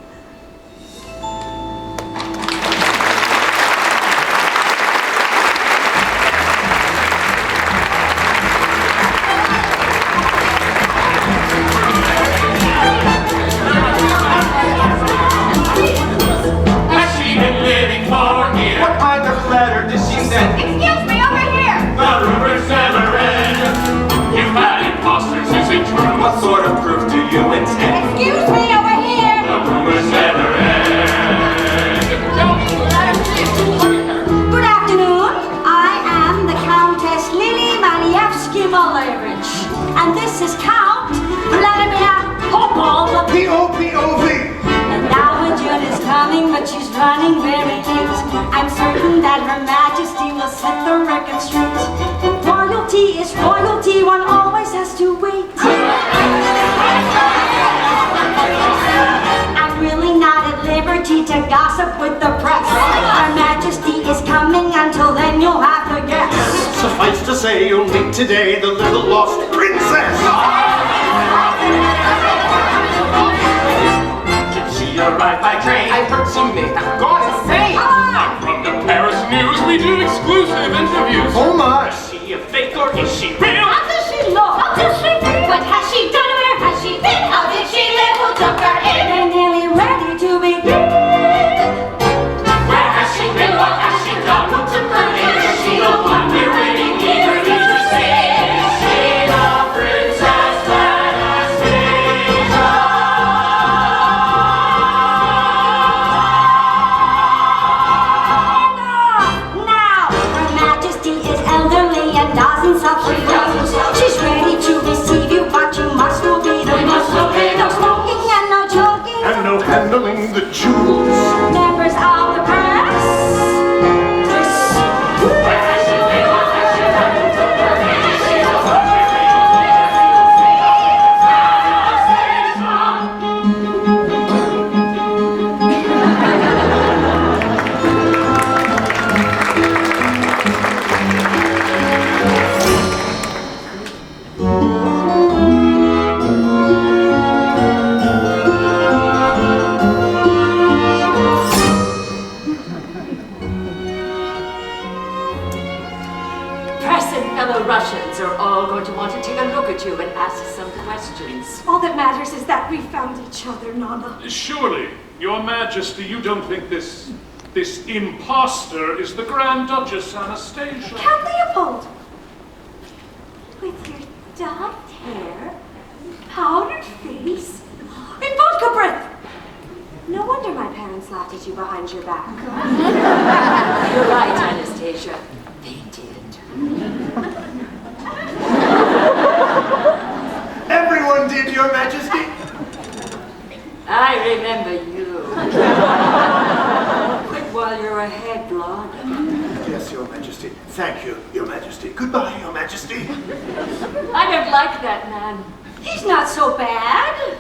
coming, but she's running very late. I'm certain that Her Majesty will set the record straight. Royalty is royalty, one always has to wait. I'm really not at liberty to gossip with the press. Her Majesty is coming, until then you'll have to guess. Suffice to say, you'll meet today the little lost princess. She arrived by train. I heard she may have gone insane. From the Paris News, we do exclusive interviews. Oh my! Is she a fake or is she real? How does she look? How does she feel? What has she done? Where has she been? How did she live? Who took her in? They're nearly ready to begin. Where has she been? What has she done? Who took her in? Is she the one we're waiting eagerly to see? Is she the Princess Anastasia? Now, Her Majesty is elderly and doesn't self-refrain. She's ready to receive you, but you must obey the rules. No smoking and no joking. And no handling the jewels. Members of the press. Where has she been? What has she done? Who took her in? Is she the one we're waiting eagerly to see? Anastasia! Press and fellow Russians are all going to want to take a look at you and ask some questions. All that matters is that we found each other, Nana. Surely, Your Majesty, you don't think this imposter is the Grand Duchess Anastasia? Count Leopold! With your dyed hair, powdered face, and vodka breath! No wonder my parents laughed at you behind your back. You're right, Anastasia. They did. Everyone did, Your Majesty. I remember you. Quit while you're ahead, Lord. Yes, Your Majesty. Thank you, Your Majesty. Goodbye, Your Majesty. I don't like that man. He's not so bad.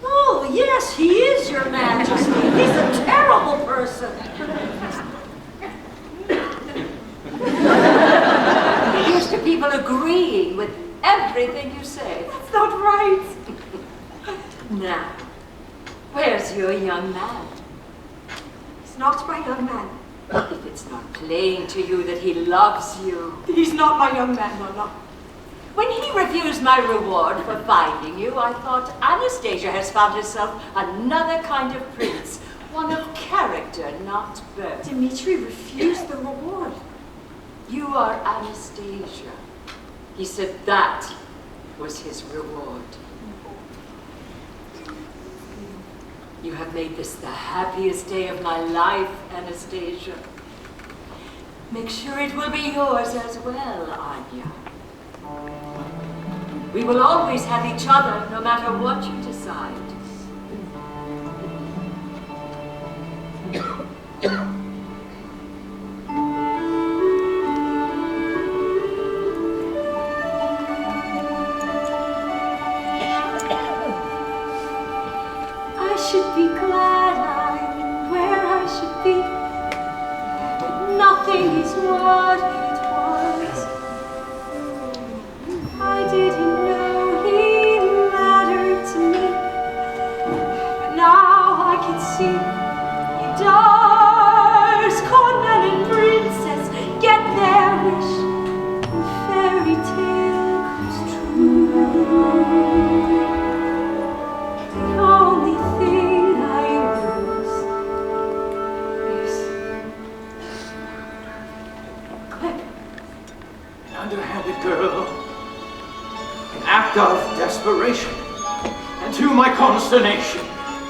Oh, yes, he is, Your Majesty. He's a terrible person. Here's to people agreeing with everything you say. That's not right. Now, where's your young man? He's not my young man. If it's not plain to you that he loves you. He's not my young man, Nana. When he refused my reward for finding you, I thought Anastasia has found herself another kind of prince. One of character, not birth. Dmitri refused the reward. You are Anastasia. He said that was his reward. You have made this the happiest day of my life, Anastasia. Make sure it will be yours as well, Anya. We will always have each other, no matter what you decide. I should be glad I'm where I should be, but nothing is what it was. I didn't know he mattered to me, but now I can see he does. Conman and princess get their wish, and fairy tale comes true. The only thing I lose is Clip. An underhanded girl. An act of desperation. And to my consternation,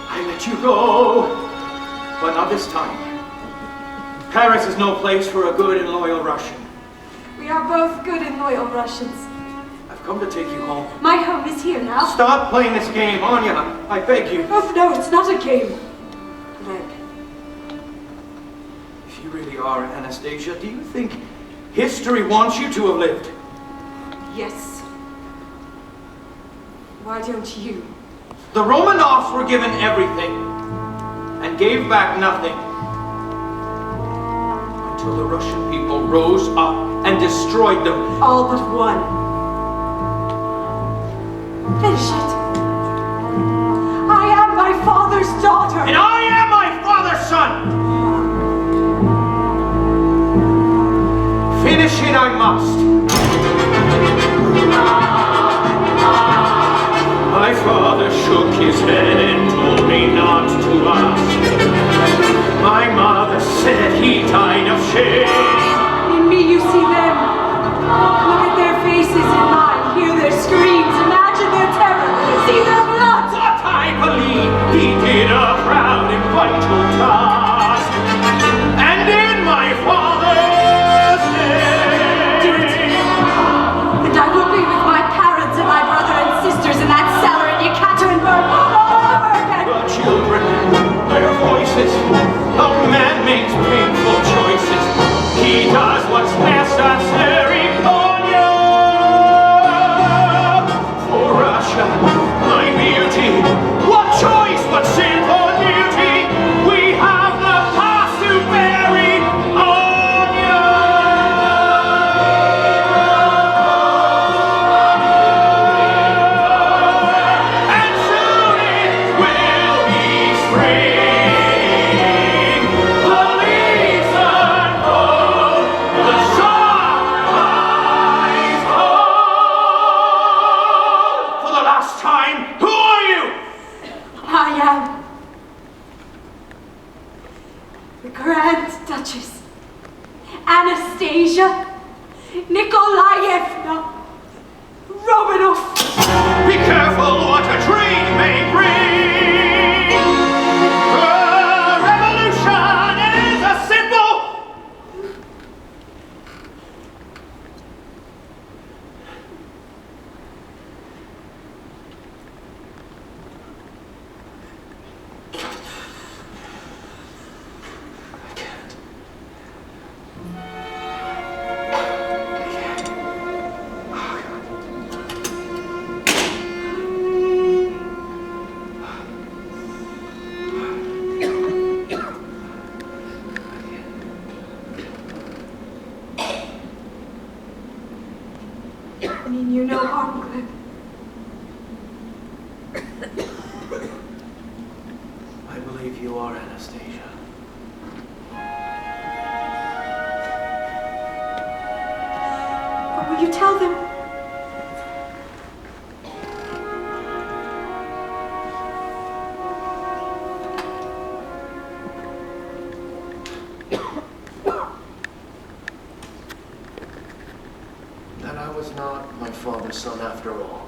I let you go. But not this time. Paris is no place for a good and loyal Russian. We are both good and loyal Russians. I've come to take you home. My home is here now. Stop playing this game, Anya. I beg you. Oh, no, it's not a game. Clint. If you really are Anastasia, do you think history wants you to have lived? Yes. Why don't you? The Romanovs were given everything and gave back nothing until the Russian people rose up and destroyed them. All but one. Finish it. I am my father's daughter. And I am my father's son. Finish it I must. My father shook his head and told me not to ask. My mother said he died of shame. In me you see them. Look at their faces in mine. Hear their screams. Imagine their terror. See their blood. But I believe he did a proud and vital task. And in my father's name. Do it. And I will be with my parents and my brother and sisters in that cellar in Yekaterinburg all over again. The children, their voices. A man makes painful choices. He does what's necessary for you. For Russia, my beauty. What choice but sin for duty? We have the past to bury on you. And soon it will be spring. The leaves unfold, the sunrise cold. For the last time, who are you? I am the Grand Duchess Anastasia Nikolaevna Romanov. Be careful what a dream may bring. A revolution is a symbol. I mean you no harm, Clint. I believe you are Anastasia. What will you tell them? That I was not my father's son after all.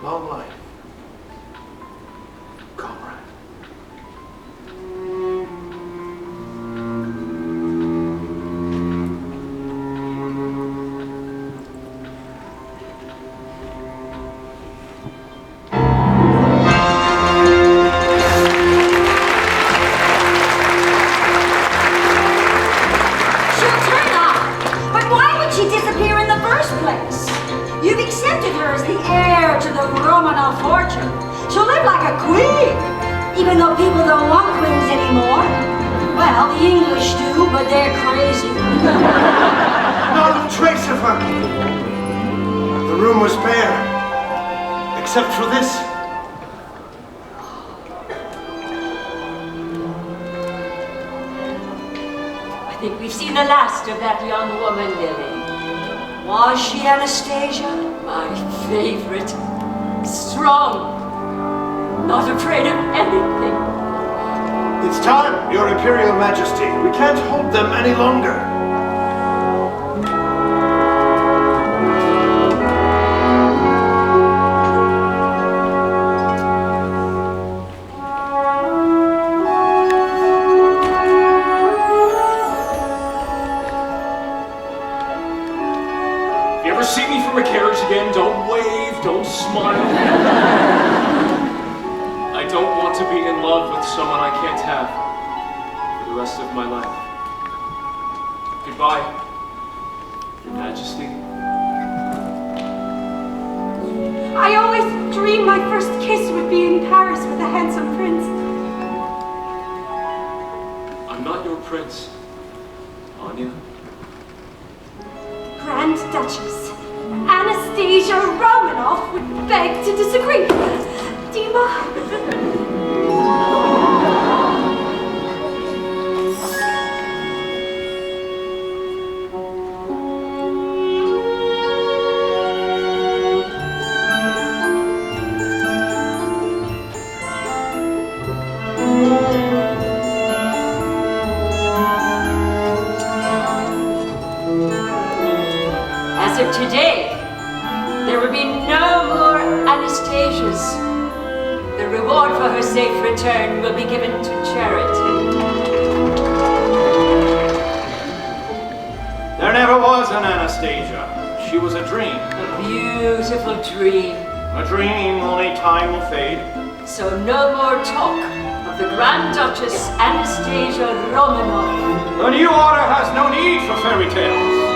Long life, comrade. She'll turn up. But why would she disappear in the first place? You've accepted her as the heir to the Romanov fortune. She'll live like a queen, even though people don't want queens anymore. Well, the English do, but they're crazy. Not a trace of her. The room was bare, except for this. I think we've seen the last of that young woman, Lily. Was she Anastasia? My favorite. Strong. Not afraid of anything. It's time, Your Imperial Majesty. We can't hold them any longer. You ever see me me from a carriage again. Don't wave, don't smile. I don't want to be in love with someone I can't have for the rest of my life. Goodbye, Your Majesty. I always dreamed my first kiss would be in Paris with a handsome prince. I'm not your prince, Anya. Grand Duchess Anastasia Romanov would beg to disagree. Dima. As of today, there will be no more Anastasias. The reward for her safe return will be given to charity. There never was an Anastasia. She was a dream. A beautiful dream. A dream only time will fade. So no more talk of the Grand Duchess Anastasia Romanov. The new order has no need for fairy tales.